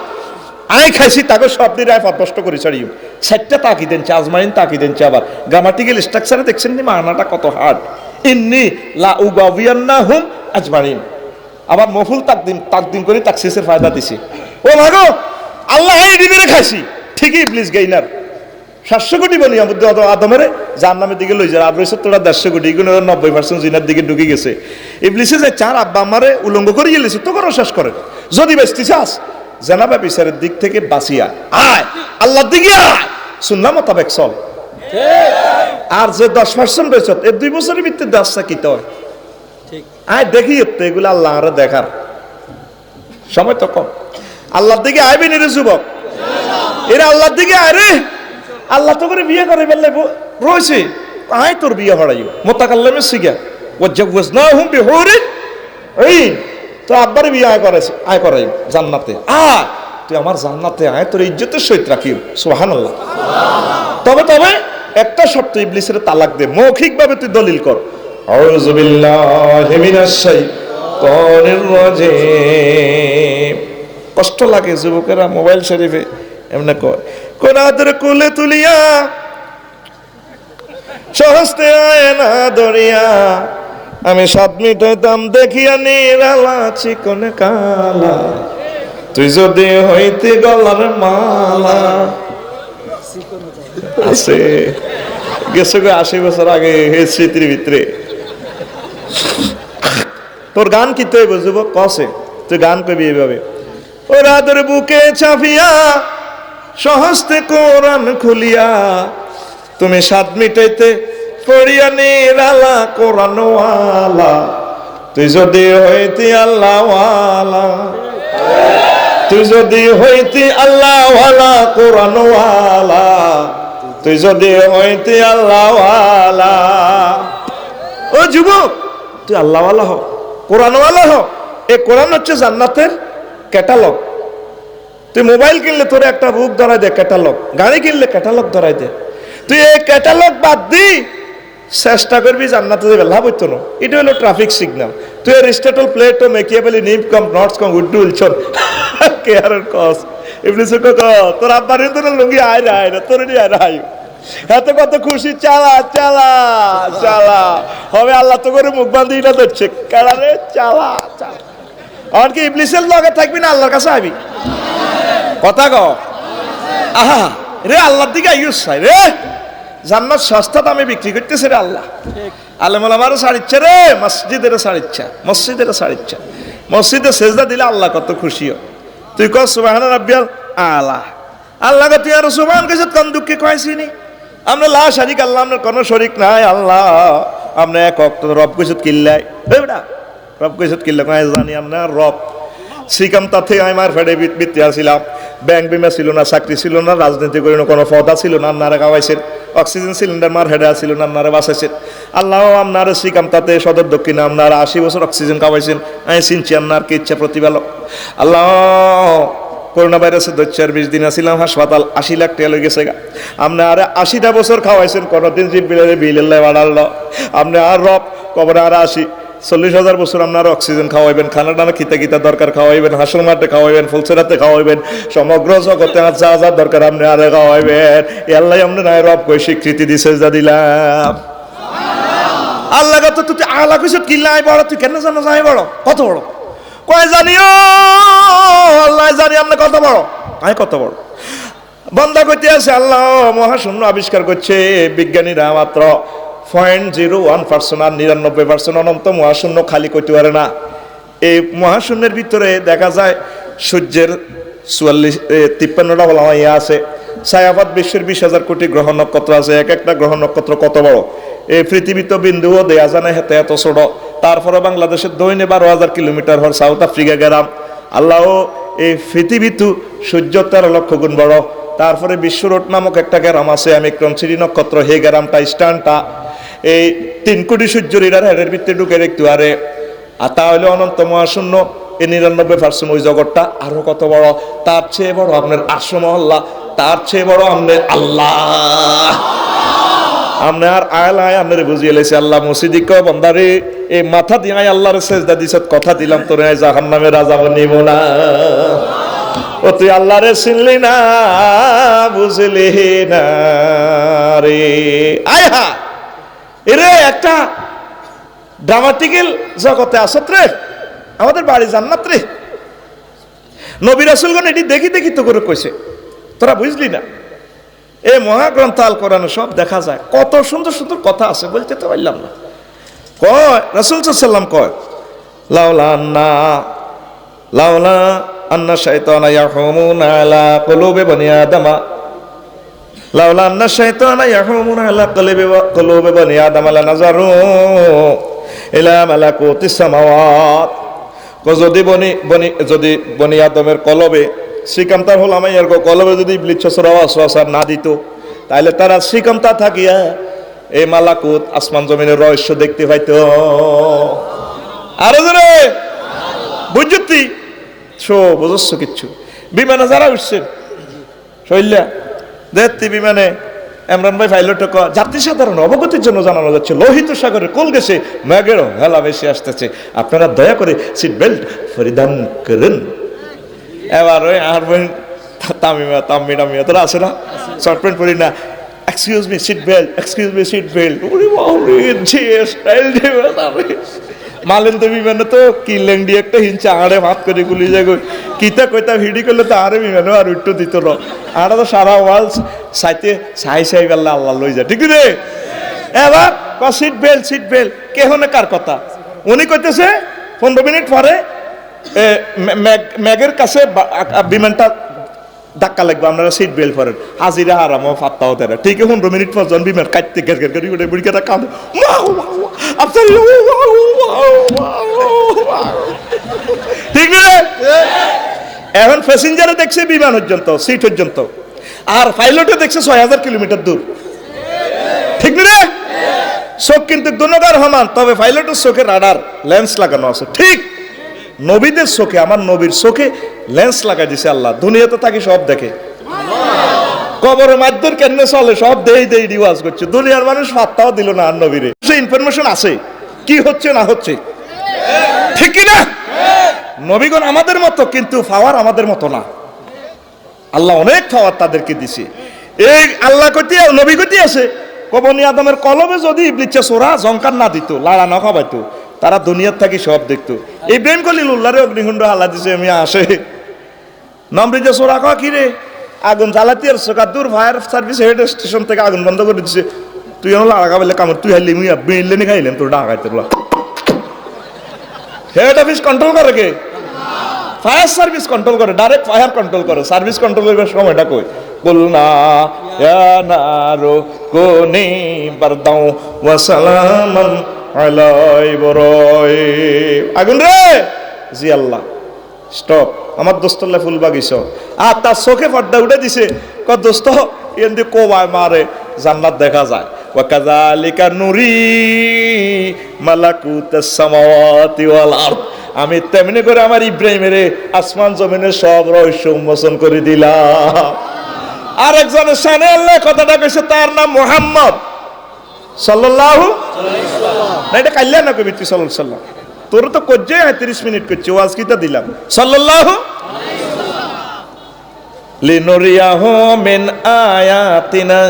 আই খাইছি তাকে সব দিয়ে রায় পথভ্রষ্ট করে ছাড়িও 60টা তাকি দেন আজমাইন তাকি দেন আবার গ্রামাটিক্যাল স্ট্রাকচারে দেখছেন নি মানাটা কত হার্ড ইন্নি লাগুয়াবিয়াল্লাহুম আজমাইন আবার মফুল তাকদিম করে তাকসিসের ফায়দা দিছি ও ভাগো আল্লাহ এই দিনে খাইছি ঠিকই ইবলিস গাইনার 700 কোটি বলি আদমের জাহান্নামের দিকে লই যায় আর রইছে তোরা 150 কোটি এগুলো 90% জিনার দিকে ঢুকে গেছে ইবলিসে যে 4 আব্বা আমারে উলঙ্গ করে গেলেছে তো করো শেষ করে যদি বেস্তি চাস জানাবা বিচারের দিক থেকে বাঁচিয়া আয় আল্লাহর দিকে আয় সুন্নাহ মোতাবেক চল আর যে 10% রয়েছে এই 2 বছরের ভিতরে 10টা কিতে হয় ঠিক আয় দেখি এগুলো আল্লাহ আরে দেখার সময় তো কম আল্লাহর দিকে আইবি নি রে যুবক এরা আল্লাহর দিকে আয় রে আল্লাহ তো করে বিয়ে করে ফেললে রয়েছে আয় তোর বিয়ে হড়াইও মোতাকাল্লামে শিখা ওয়াজাওয়াজনাহুম বিহুরিন আইন তো আব্বার বিয়ে আয় করাই জান্নাতে আয় তুই আমার জান্নাতে আয় তোর ইজ্জতের সহিত রাখিও সুবহানাল্লাহ তবে একটা শর্ত ইবলিসের তালাক দে মৌখিকভাবে তুই দলিল কর আউযু বিল্লাহি মিনাশ শাইতানির রাজিম কষ্ট লাগে যুবকেরা মোবাইল শরীফে এমনি কয় কোন আদর কুলে তুলিয়া সহস্তে আয় না দরিয়া আমি 7 মিটাইতাম দেখিয়া নিরালা চিকন কালা তুই যদি হইতে গলার মালা আছে গেছে 80 বছর আগে এই স্মৃতির ভিতরে। তোর গান কি তুই বুঝবো কসে তুই গান কবি এইভাবে, ও রাতের বুকে চাপিয়া সহস্তে কোরআন খুলিয়া তুমি সাত মিটাইতে পড়িয়া নিরালা কোরআনওয়ালা, তুই যদি হইতি আল্লাহওয়ালা, তুই যদি হইতি আল্লাহওয়ালা কোরআনওয়ালা, তুই যদি হইতি আল্লাহওয়ালা। ও যুবক তুই আল্লাহওয়ালা হ, কোরআনওয়ালা হ। এই কোরআন হচ্ছে জান্নাতের ক্যাটালগ। তুই মোবাইল কিনলে তোর একটা বুক ধরাই দে ক্যাটালগ, গাড়ি কিনলে ক্যাটালগ ধরাই দে। তুই এই ক্যাটালগ বাদ দি চেষ্টা করবি জান্নাতে যাবে, লাভ হইতো না। এটা হলো ট্রাফিক সিগন্যাল। তুই এরিস্টটল, প্লেটো, মেকিয়াভেলি, নিম কম, নটস কম, উড্ডু উলছন কেয়ারের কস ইবলিস ক তোর আব্বার তোর লুঙ্গি আয় না তোর নি আয় আয় এত কত খুশি, চালা চালা চালা হবে। আল্লাহ তো করে মুখ বান্ধি না ধরছে কারারে, চালা চালা। আর কি ইবলিসের লগে থাকবি না আল্লাহর কাছে আবি? কথা ক আহা রে, আল্লাহর দিকে আইস রে। জান্নাত সস্তা দামে বিক্রি করতেছে রে আল্লাহ। আলেমারও ছাড়িচ্ছে রে, মসজিদের ছাড়িচ্ছা, মসজিদের ছাড়িচ্ছা। মসজিদে সেজদা দিলে আল্লাহ কত খুশি হয়। তুই কর সুবহান রাব্বিয়াল আলা, আল্লাহ তুই আর সুবহান কাছে কোন দুঃখে কইছিনি? আমরা লা শারিক আল্লাহ, আমরা কোনো শরীক নাই আল্লাহ, আমরা এক অক্ত রব কইছত কিল্লাই বেটা, রব কইছত কিল্লা কই জানি আমরা রব। শ্রীকাম তাতে আমার ফেডে বিত্তি আসছিলাম, ব্যাংক বিমা ছিল না, চাকরি ছিল না, রাজনীতি করি না, কোনো পদা ছিল না, আপনারা খাওয়াইছেন। অক্সিজেন সিলিন্ডার মার হেডে ছিল না, আপনারা বাঁচাইছেন। আল্লাহ আপনার শ্রীকাম তাতে সদর দক্ষিণে আপনারা 80 বছর অক্সিজেন খাওয়াইছেন। আমি চিনছি আপনার কি ইচ্ছা প্রতিপালক আল্লাহ। করোনা ভাইরাসের 20 দিন আসছিলাম হাসপাতাল, 80 লাখ টাকা লেগে গেছে। আপনি আর 80টা বছর খাওয়াইছেন, কোনোদিন জিবিলের বিল বাড়ালো। আপনি আর রব কবরে আর 40,000 বছর আপনার অক্সিজেন খাওয়াইবেন, খানা টানা খিতা খিতা দরকার খাওয়াইবেন, হাসল মাঠে খাওয়াইবেন, ফুলসেরাতে খাওয়াইবেন, সমগ্র জগতে আর যা যা দরকার আপনি আরে খাওয়াইবেন। আল্লাহ আপনি নাই রব কই স্বীকৃতি দিছে, যা দিলাম আল্লাহ কত তুই আল্লাহ কইছ কি নাই বড়, তুই কেন জানো যাই বড় কত বড় কয় জানিও আল্লাহ জানি আপনি কত বড়, আমি কত বড়। বন্ধা কইতে আছে আল্লাহ মহাশূন্য আবিষ্কার করছে বিজ্ঞানীরা, মাত্র 0.01% আর 99% অনন্ত মহাশূন্য খালি করতে পারে না। এই মহাশূন্যের ভিতরে দেখা যায় সূর্যের 53টা বলা ইয়ে আছে, ছায়াপাত বিশ্বের 20,000 কোটি গ্রহ নক্ষত্র আছে। এক একটা গ্রহ নক্ষত্র কত বড়, এই পৃথিবীতে বিন্দুও দেয়া জানে হেতে এত ছোট। তারপরে বাংলাদেশের দৈনে 12,000 কিলোমিটার হর, সাউথ আফ্রিকা গ্রাম। আল্লাহ এই পৃথিবীতে সূর্য 13 লক্ষ গুণ বড়। তারপরে বিশ্বরোড নামক একটা গ্রাম আছে, অমিক্রম সিরি নক্ষত্র, হে গ্রামটা স্টানটা এই 3 কোটি সূর্যের হেডের ভিতরে ঢুকে রাখতে পারে। আর তাহলে অনন্ত মহাশূন্য এই 99% ওই জগৎটা আরো কত বড়। তার চেয়ে বড় আপনার আরশ মহল্লা, তার চেয়ে বড় আপনার আল্লাহ। আপনার আয় আপনার বুঝিয়ে লেছে আল্লাহ মসজিদিক বন্দারে এই মাথা দিয়ে আল্লাহর সেজদা দিছ, কথা দিলাম তোর জাহান্নামে রাজা নিব না। ও তুই আল্লাহরে চিনলি না, বুঝলি না রে। আয় হা এরে একটা ড্রামাটিক্যাল জগতে আসত রে, আমাদের বাড়ি জান্নাত রে। নবী রাসূলগণ এটি দেখি দেখি তো করে কইছে, তোরা বুঝলি না? এই মহাগ্রন্থ আল কোরআনে সব দেখা যায়, কত সুন্দর সুন্দর কথা আছে, বলতে তো পারলাম না। কয় রাসূল সাল্লাল্লাহু আলাইহি ওয়াসাল্লাম কয় লাউলা আন্না শাইতানা ইয়াহুমুনা আলা কুলুবি বনি আদমা, লাউলা আন্না শাইতানা ইয়াহুমুনা আলা কুলুবি বনি আদমা লানাজারু ইলা মালাকুতিস সামাওয়াত। যদি বনি আদমের কলবে শ্রীকান্তার হল আমার কলবে যদি ইবলিস ওয়াসওয়াসা না দিত, তাহলে তারা শ্রীকান্তা থাকিয়া এই মালাকুত আসমান জমিনের রহস্য দেখতে পাইতো। আরো জোরে বুঝতি বুঝছ কিচ্ছু। বিমানে যারা উঠছেন শৈল্যা দেখতি বিমানে ইমরান ভাই পাইলট যাত্রী সাধারণ অবগতির জন্য জানানো যাচ্ছে লোহিত সাগরের কোল গেছে, মেঘেরও হেলা বেশি আসতেছে, আপনারা দয়া করে সিট বেল্ট পরিধান করেন। এবার ওই আর তামিমা তোরা আছে না, শর্ট প্যান্ট পরি না, excuse me seat belt, excuse me seat belt. মালেন তো বিমানে তো কি লেংডি একটা হিংসা আড়ে ভাত করে গুলি যায় কিতা কইতা ভিডি করলে তো আরে বিমানে আর উঠতে দিত না আড়া তো সারা ওয়ার্ল্ড সাইতে সাই বেলা আল্লাহ লই যায় ঠিক রে এবার সিট বেল্ট কে হনে কার কথা উনি কইতেছে 15 মিনিট পরে ম্যাগের কাছে বিমানটা ধাক্কা লাগবে আপনারা সিট বেল্ট পরেন হাজিরা হারামো ফাত্তাও দেয় ঠিক 15 মিনিট পর জন বিমান কাটতে গের করি উঠে বুড়িকাটা কাঁদে ঠিক রে এখন প্যাসেঞ্জারে দেখছে বিমান পর্যন্ত সিট পর্যন্ত আর পাইলটে দেখছে 6000 কিলোমিটার দূর ঠিক রে চোখ কিন্তু দুনোগার সমান তবে পাইলটের চোখে রাডার লেন্স লাগানো আছে ঠিক নবীদের চোখে আমার নবীর চোখে লেন্স লাগাই দিছে আল্লাহ দুনিয়াতে থাকি সব দেখে কবরের মাধ্যমে কেমনে চলে সব দেই রিওয়াজ করছে দুনিয়ার মানুষ পাত্তাও দিল না আর নবীরে সেই ইনফরমেশন আছে কি হচ্ছে না হচ্ছে ঠিক কি না নবীগণ আমাদের মতো কিন্তু পাওয়ার আমাদের মতো না আল্লাহ অনেক পাওয়ার তাদেরকে দিছে এই আল্লাহ কতি নবী কতি আছে কবনি আদমের কলবে যদি ইবলিসে সোরা জঙ্কার না দিত লাড়া না খাবাইতো তারা দুনিয়ার থাকি সব দেখতো ইব্রাহিম খলিলুল্লাহরে অগ্নিকুণ্ড হালা দিছে আমি আসে নমরুদে সোরা কয় কি রে আগুন জ্বালাতে আর সোকাদুর ফায়ার সার্ভিস হেড স্টেশন থেকে আগুন বন্ধ করে দিছে তুই এনো লাড়া খাবাইলে কামড় তুই হাইলি মুই বেইলেনি খাইলেন তোর ডাকাইতে হেড অফিস কন্ট্রোল করে কে ফায়ার সার্ভিস কন্ট্রোল করে ডাইরেক্ট ফায়ার কন্ট্রোল করে সার্ভিস কন্ট্রোল করবার সময়টা কই বলনা ইয়া নারু কুনি বারদাও ওয়া সালামান আলা ইব্রাহিম আগুন রে জি আল্লাহ স্টপ আমার দোস্তল্লা ফুল বাগিছ আর তার চোখে পর্দা উঠে দিছে ক দোস্ত এন্দি কোবায় মারে জান্নাত দেখা যায় ওয়া কাযালিকা নুরি মালাকুতাস সামাওয়াতি ওয়াল আরদ আমি তেমনি করে আমার ইব্রাহিমের আসমান জমিনের সব রহস্য উন্মোচন করে দিলাম আর একজনের শানে আল্লাহ কথাটা কইছে তার নাম মুহাম্মদ সাল্লাল্লাহু আলাইহি ওয়াসাল্লাম না এটা কাইলা না কবি তুই সাল্লাল্লাহু আলাইহি ওয়াসাল্লাম তোর তো কজ্জে 30 মিনিট করছে ওয়াজ কিটা দিলাম সাল্লাল্লাহু আলাইহি ওয়াসাল্লাম লিনুরিয়াহু মিন আয়াতিনা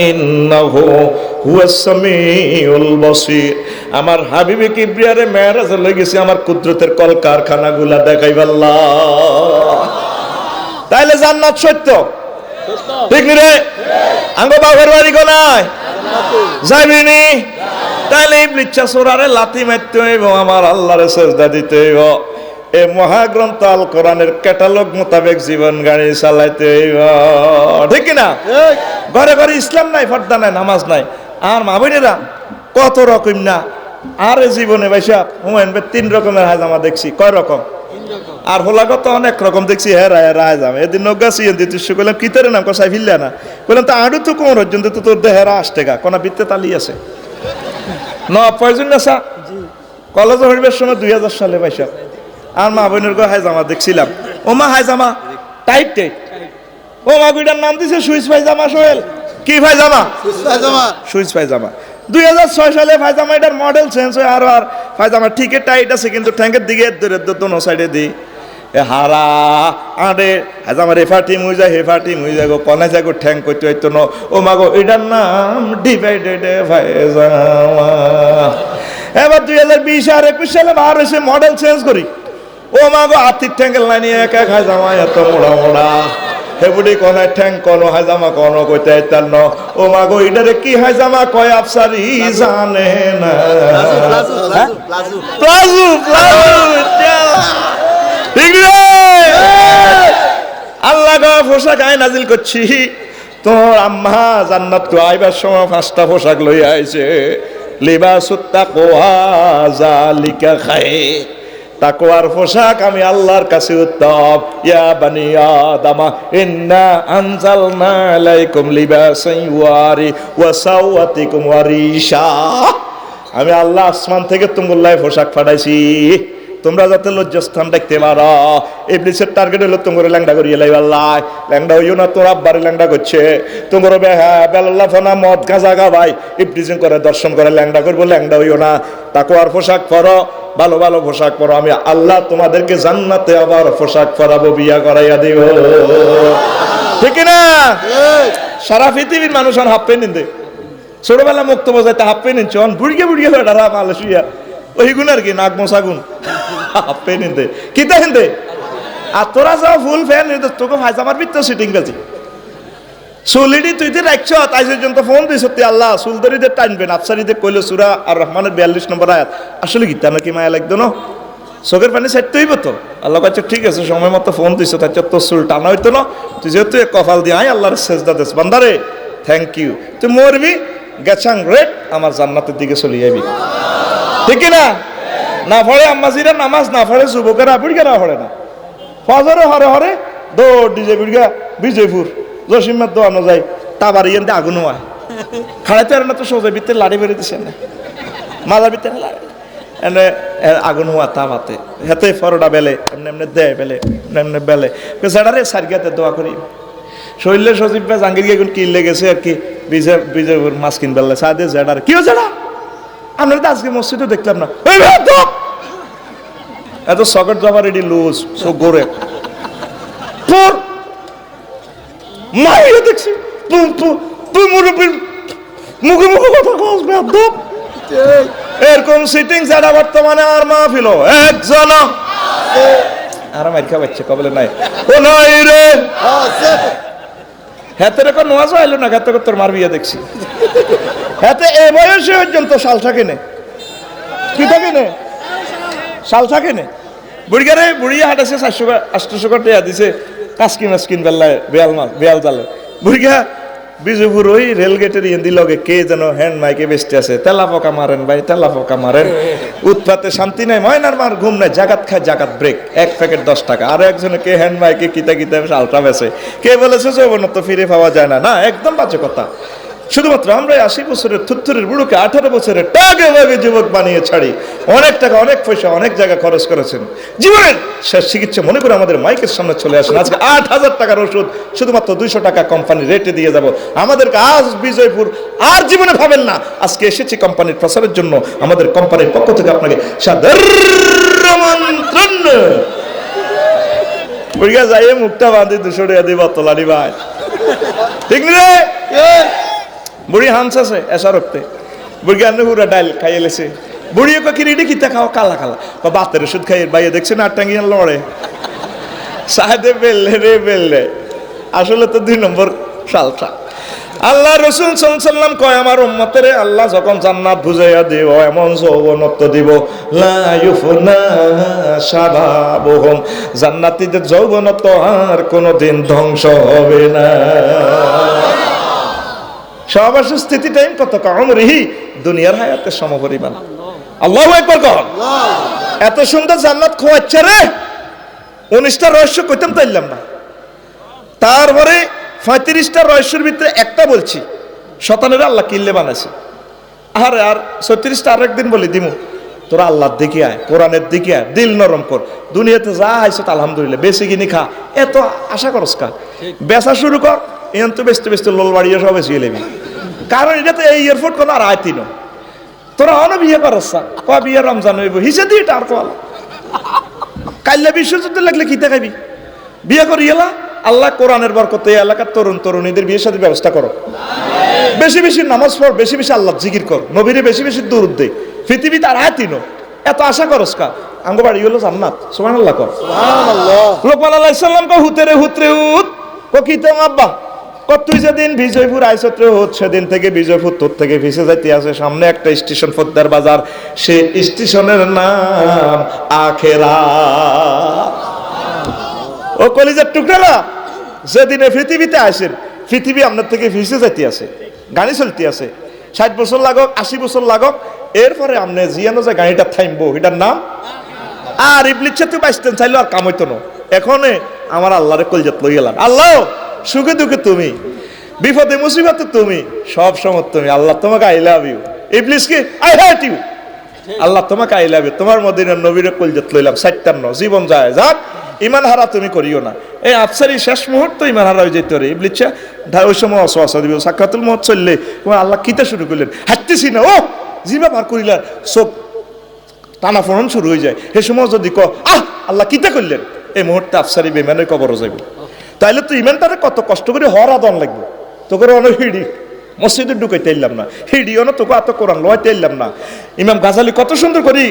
ইন্নাহু হুয়াস সামিউল বাসীর আমার হাবিবে কিবরিয়ারে মেরাজে লই গেছে আমার কুদরতের কল কারখানাগুলা দেখাইবা আল্লাহ তাইলে জান্নাত সত্য ঠিক রে আঙ্গ বাবার বাড়ি কোনায় যাইবিনি তাইলে ইবলিস সোরারে লাথি মারতে হইব আমার আল্লাহরে সিজদা দিতে হইব এই মহাগ্রন্থ আল কোরআনের ক্যাটালগ মোতাবেক জীবন গাড়ি চালাইতে হইব ঠিক না ঘরে ঘরে ইসলাম নাই পর্দা নাই নামাজ নাই আর মা বোনেরা কত রকম না আর জীবনে ভাইসা হুমায়ুন ভাই 3 রকমের হাজামা দেখছি কয় রকম আর হোলাগত অনেক রকম দেখছি হেরা যাবে এদিন নগাছি এদিন তুই কইলাম কিতারে নাম কসাই ফিরলে না কইলাম তো আড়ু তো কোন রজন তো তোর দেহেরা আসতে গা কোনা বিত্তে তালি আছে ন প্রয়োজন না সা কলেজে হইবার সময় 2000 সালে ভাইসা আর মা বোনের গো হাইজামা দেখছিলাম ও মা হাইজামা টাইট ও মা গুইটার নাম দিছে সুইস পায়জামা সোহেল কি পায়জামা সুইস পায়জামা 2006 সালে পায়জামা এটার মডেল চেঞ্জ হয় আর পায়জামা ঠিকই টাইট আছে কিন্তু ট্যাঙ্কের দিকে ধরে দোনো সাইডে দি হারা আরে হাজামা রেফাটি মুই যাগো কোনা যাগো ঠ্যাং কইতে হইতো ন ও মাগো এটার নাম ডিভাইডেড পায়জামা এবার 2020 আর 21 সালে বার হইছে মডেল চেঞ্জ করি ও মাগো আতির ঠ্যাঙ্গের লাইনি এক হাজামা এত মোড়া হেবুডি কোনা ঠ্যাং কোন হাজামা কোন কইতে আইতাল ন ও মাগো ইডারে কি হাজামা কয় আফসারি জানে না প্লাজু ঠিক রে আল্লাহ গো পোশাক আই নাজিল করছি তোর আম্মা জান্নাত তো আইবার সময় 5টা পোশাক লই আইছে লিবাসুত তাকওয়া যালিকা খায়র তাকওয়ার পোশাক আমি আল্লাহর কাছে উত্তম ইয়া বানি আদম ইন্না আনজালনা আলাইকুম লিবাসান ইউয়ারি ওয়া সাওয়াতিকুম ওয়ারিশা আমি আল্লাহ আসমান থেকে তোমাদের পোশাক পাঠাইছি তোমরা যাতে লজ্জাস্থান দেখতে পারো ইবলিসের টার্গেট হলো তোমরা ল্যাংডা করিয়ে লাইবা আল্লাহ ল্যাংডা হইও না তোর আব্বারে ল্যাংডা করছে তোমরা বেলাল্লাহ ফনা মদ গাঁজা ভাই ইবলিসিং করে দর্শন করে ল্যাংডা করবো ল্যাংডা হইও না তাকওয়ার পোশাক পরো ভালো ভালো পোশাক পরো আমি আল্লাহ তোমাদেরকে জান্নাতে আবার পোশাক পরাবো বিয়া করাইয়া দিব ঠিক না সারা পৃথিবীর মানুষ হাফ প্যান্ট নিতে ছোটবেলা মুক্ত বোঝাইতে হাফ প্যান্ট নিচ্ছে বুড়িয়ে হয়ে ডারা মালয়েশিয়া ওই গুণ আর কি নাক মশাগুন পেন হিন্দে কিতা হিন্দে আর তোরা যাও ফুল ফ্যান তোকে ফাইজামার ভিতর সিটিং গেছি সুলিডি তুই দিয়ে রাখছ তাই পর্যন্ত ফোন দিস সত্যি আল্লাহ সুলদরিদের টানবেন আফসারিদের কইলো সুরা আর রহমানের 42 নম্বর আয়াত আসলে গীতা নাকি মায়া লাগতো না চোখের পানি সাইড হইব তো আল্লাহ কাছে ঠিক আছে সময় মতো ফোন দিস তাই তোর চুল টানা হইতো না তুই যেহেতু কপাল দিয়ে আয় আল্লাহর সেজদা দেশ বান্দারে থ্যাংক ইউ তুই মরবি গেছাং রেট আমার জান্নাতের দিকে চলে যাবি ঠিক না না পড়ে আম্মাজিরা নামাজ না পড়ে যুবকেরা বুড়িকেরা পড়ে না ফজরে হরে হরে দৌড় ডিজে বুড়িগা বিজয়পুর জসিমার দোয়ানো যায় তা বাড়ি এনে আগুন হয় খাড়াইতে আর না তো সোজা ভিতরে লাড়ি বেড়ে দিছে না মালার ভিতরে লাড়ি এনে আগুন হওয়া তা মাতে হেতে ফরোটা বেলে এমনি এমনি দেয় বেলে এমনি বেলে সেটারে সারিয়াতে দোয়া করি শরীরে সজীব ভাই জাঙ্গির গিয়ে কি লেগেছে আর কি বিজয়পুর মাছ কিন বেললে সাদে জেডার কি জেডা আমরা তো আজকে মসজিদে দেখলাম না এত সকেট জমা রেডি লুজ সো গোরে মাইয়া দেখছি তুই মুরব্বীর মুখে মুখে কথা কস বেয়াদব এরকম সিটিং যারা বর্তমানে আর মাহফিল একজন আর মাইকা বাচ্চা কবলে নাই ও নাই রে হাতে রেখো নোয়াজও আইলো না হাতে তোর মার বিয়ে দেখছি হাতে এ বয়সে পর্যন্ত শালটা কেনে কি থাকে নে শালটা কেনে বুড়িগারে বুড়িয়া হাঁটাছে 700-800 টাকা দিছে কাসকিন মাসকিন বেলায় বেয়াল জালে বুড়িগা বিজয়পুর ওই রেলগেটের ইন্দি লগে কে যেন হ্যান্ড মাইকে বেসতে আছে তেলা পোকা মারেন ভাই তেলা পোকা মারেন উৎপাতে শান্তি নাই ময়নার মার ঘুম নাই জাগাত খায় জাগাত ব্রেক 1 প্যাকেট 10 টাকা আর একজনে কে হ্যান্ড মাইকে কিতা কিতা আলট্রা বেসে কে বলেছে যৌবনত তো ফিরে পাওয়া যায় না না একদম বাজে কথা শুধুমাত্র আমরা 80 বছরের থুত্থুরের বুড়োকে 18 বছরের টাগে বাগে যুবক বানিয়ে ছাড়ি অনেক টাকা অনেক পয়সা অনেক জায়গা খরচ করেছেন জীবনের শেষ চিকিৎসা মনে করে আমাদের মাইকের সামনে চলে আসেন আজকে 8000 টাকার ওষুধ শুধুমাত্র 200 টাকা কোম্পানি রেটে দিয়ে যাব আমাদেরকে আজ বিজয়পুর আর জীবনে ভাবেন না আজকে এসেছি কোম্পানির প্রচারের জন্য আমাদের কোম্পানির পক্ষ থেকে আপনাকে সাদর আমন্ত্রণ বুড়িয়া যাইয়ে মুখটা বাঁধি 200 টাকা দিব তোলারি ভাই ঠিক রে বুড়ি হামস আছে এসা রক্তে বুড়ি আনে পুরা ডাল খাইয়ে লেছে বুড়ি কি রেডি কিতা খাও কালা কালা বা বাতের ওষুধ খাইয়ে বাইয়ে দেখছে না টাঙ্গিয়া লড়ে সাহেদে বেললে রে বেললে আসলে তো 2 নম্বর সালটা আল্লাহ রসুল সাল্লাল্লাহু কয় আমার উম্মতের আল্লাহ যখন জান্নাত বুঝাইয়া দিব এমন যৌবনত্ব দিব লা ইউফনা শাবাবুহুম জান্নাতীদের যৌবনত্ব আর কোনোদিন ধ্বংস হবে না সহবাসের স্থিতি টাইম কত কম রিহি দুনিয়ার হায়াতের সমপরিমাণ আল্লাহু আকবার কর এত সুন্দর জান্নাত খোয়াচ্ছে রে 19টা রহস্য কইতাম তাইলাম না তারপরে 35টা রহস্যের ভিতরে একটা বলছি শতানের আল্লাহ কিল্লে বানাইছে আরে আর 36টা আরেকদিন বলি দিমু তোরা আল্লাহর দিকে আয় কোরআনের দিকে আয় দিল নরম কর দুনিয়াতে যা আইছো আলহামদুলিল্লাহ বেশি কিনি খা এত আশা করস কা বেচা শুরু কর এখন তো বেচতে বেচতে লোল বাড়িয়ে সব বেশি লেবি কারণ এটা তো এই এয়ারপোর্ট কোনো আর আয়তি না তোরা অন বিয়ে করস বিয়ে রমজান হইব হিসে দিয়ে টার কল কাল্লা বিশ্বযুদ্ধ লাগলে কি দেখাবি বিয়ে করি এলা আল্লাহ কোরআনের বরকতে এই এলাকার তরুণ তরুণীদের বিয়ের সাথে ব্যবস্থা করো বেশি বেশি নামাজ পড় বেশি বেশি আল্লাহ জিকির কর নবীরে বেশি বেশি দূরত দে পৃথিবীতে আর আয়তি না এত আশা করস কা আঙ্গ বাড়ি হলো জান্নাত সুবহানাল্লাহ কর সুবহানাল্লাহ লোকমান আলাইহিস সালাম কো হুতরে হুতরে হুত ককিতাম আব্বা তুই যেদিন বিজয়পুর আইসত্রে হচ্ছে সেদিন থেকে বিজয়পুর তোর থেকে ভেসে যাইতে আছে সামনে একটা স্টেশন ফদ্দার বাজার সে স্টেশনের নাম আখেরা ও কলিজার টুকরা যেদিনে পৃথিবীতে আসেন পৃথিবী আপনার থেকে ভেসে যাইতে আছে গাড়ি চলতে আছে 60 বছর লাগক 80 বছর লাগক এরপরে আপনি জিয়ানো যে গাড়িটা থামবো এটার নাম আর ইবলিচ্ছা তুই বাইসতেন চাইলো আর কাম হইতো না এখন আমার আল্লাহরে কলজাত লই গেলাম আল্লাহ সুখে দুঃখে তুমি বিপদে মুসিবতে তুমি সব সময় তুমি আল্লাহ তোমাকে আই লাভ ইউ ইবলিসকে আই হেট ইউ আল্লাহ তোমাকে আই লাভ ইউ তোমার মদিনার নবীর কলজাত লইলাম 57 জীবন যায় যাক ইমান হারা তুমি করিও না এই আফসারি শেষ মুহূর্ত ইমান হারা হয়ে যেতে পারে ইবলিসা ওই সময় অসওয়াসা দিব সাক্ষাতুল মত চললে তোমার আল্লাহ কিতা শুরু করলেন হাঁটতেছি না ও জিবা পার করিলা চোখ টানা ফোড়ন শুরু হয়ে যায় সে সময় যদি ক আল্লাহ কিতা করলেন এই মুহূর্তে আফসারি বেমানের কবরও যাইব তাইলে তো ইমানটারে কত কষ্ট করে হরা দন লাগবে তো করে অনেক হিড়ি মসজিদে ঢুকাইতে এলাম না, হিডিও না তোকে এত কোরআন লইতে এলাম না। ইমাম গাজালি কত সুন্দর করি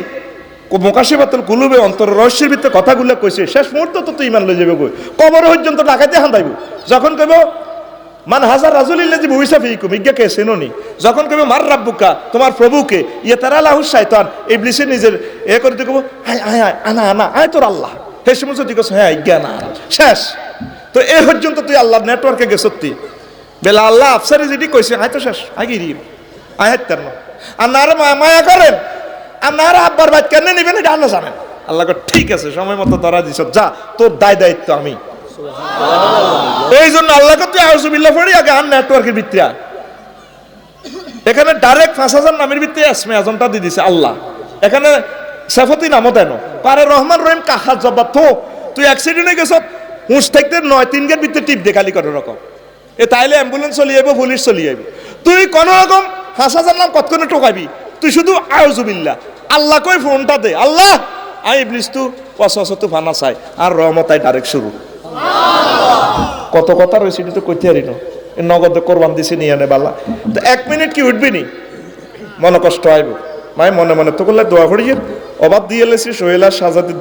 মোকাশিফাতুল কুলুবে অন্তর রহস্যের ভিতরে কথাগুলো কইছে, শেষ মুহূর্ত তো তুই ইমান লই যাবে কই, কবর পর্যন্ত ডাকাইতে হান্দাইব। যখন কইব মান হাজার রাজুলিল্লাজি বুইসা ফিকুম ইজ্ঞাকে চেননি, যখন কইব মার রাব্বুকা তোমার প্রভুকে, ইয়ে তারা লাহু শয়তান ইবলিসে নিজের এ করতে কইব আয় আয় আয় আনা আনা আয় তোর আল্লাহ, হে সমস্ত তুই কইছ হ্যাঁ ইজ্ঞা না শেষ। তো এ পর্যন্ত তুই আল্লাহর নেটওয়ার্কে গেছতি বেলা আল্লাহ আফসারে যেটি কইছে আয় তো শেষ আগে রিম আয় হাইতার না। আর না আরে মায়া করেন আপনার আব্বার বাইত কেন নেবেন এটা আল্লাহ জানেন। আল্লাহ ঠিক আছে সময় মতো ধরা দিছ, যা তোর দায়িত্ব আমি। এই জন্য আল্লাহকে তুই আউযুবিল্লাহ পড়ি আগে আর নেটওয়ার্কের ভিতরে এখানে ডাইরেক্ট 5000 নামের ভিতরে আসমে আজমটা দিয়ে দিছে আল্লাহ। এখানে সাফতি নামও দেন পারে রহমান রহিম কাহা জবাব তো তুই অ্যাক্সিডেন্টে গেছ হুঁশ থাকতে 9-3 গের ভিতরে টিপ দেখালি করে রকম এ তাইলে অ্যাম্বুলেন্স চলে যাবো, পুলিশ চলে যাবি, তুই কোন রকম 5000 নাম কতক্ষণে টোকাবি, তুই শুধু আউযুবিল্লাহ আল্লাহ কই ফোনটা দে আল্লাহ আই ইবলিস তু ওয়াসওয়াসা তু ফানা চাই আর রহমতাই ডাইরেক্ট শুরু। কত কথা রয়েছে এটা তো কইতে হারি না, নগদে কোরবান দিছে নিয়ে আনে বালা। তো 1 মিনিট কি উঠবি নি মনে কষ্ট আইব, মাই মনে মনে তো করলে দোয়া করি অবাব দিয়ে লেছি সোহেলা সাজাতে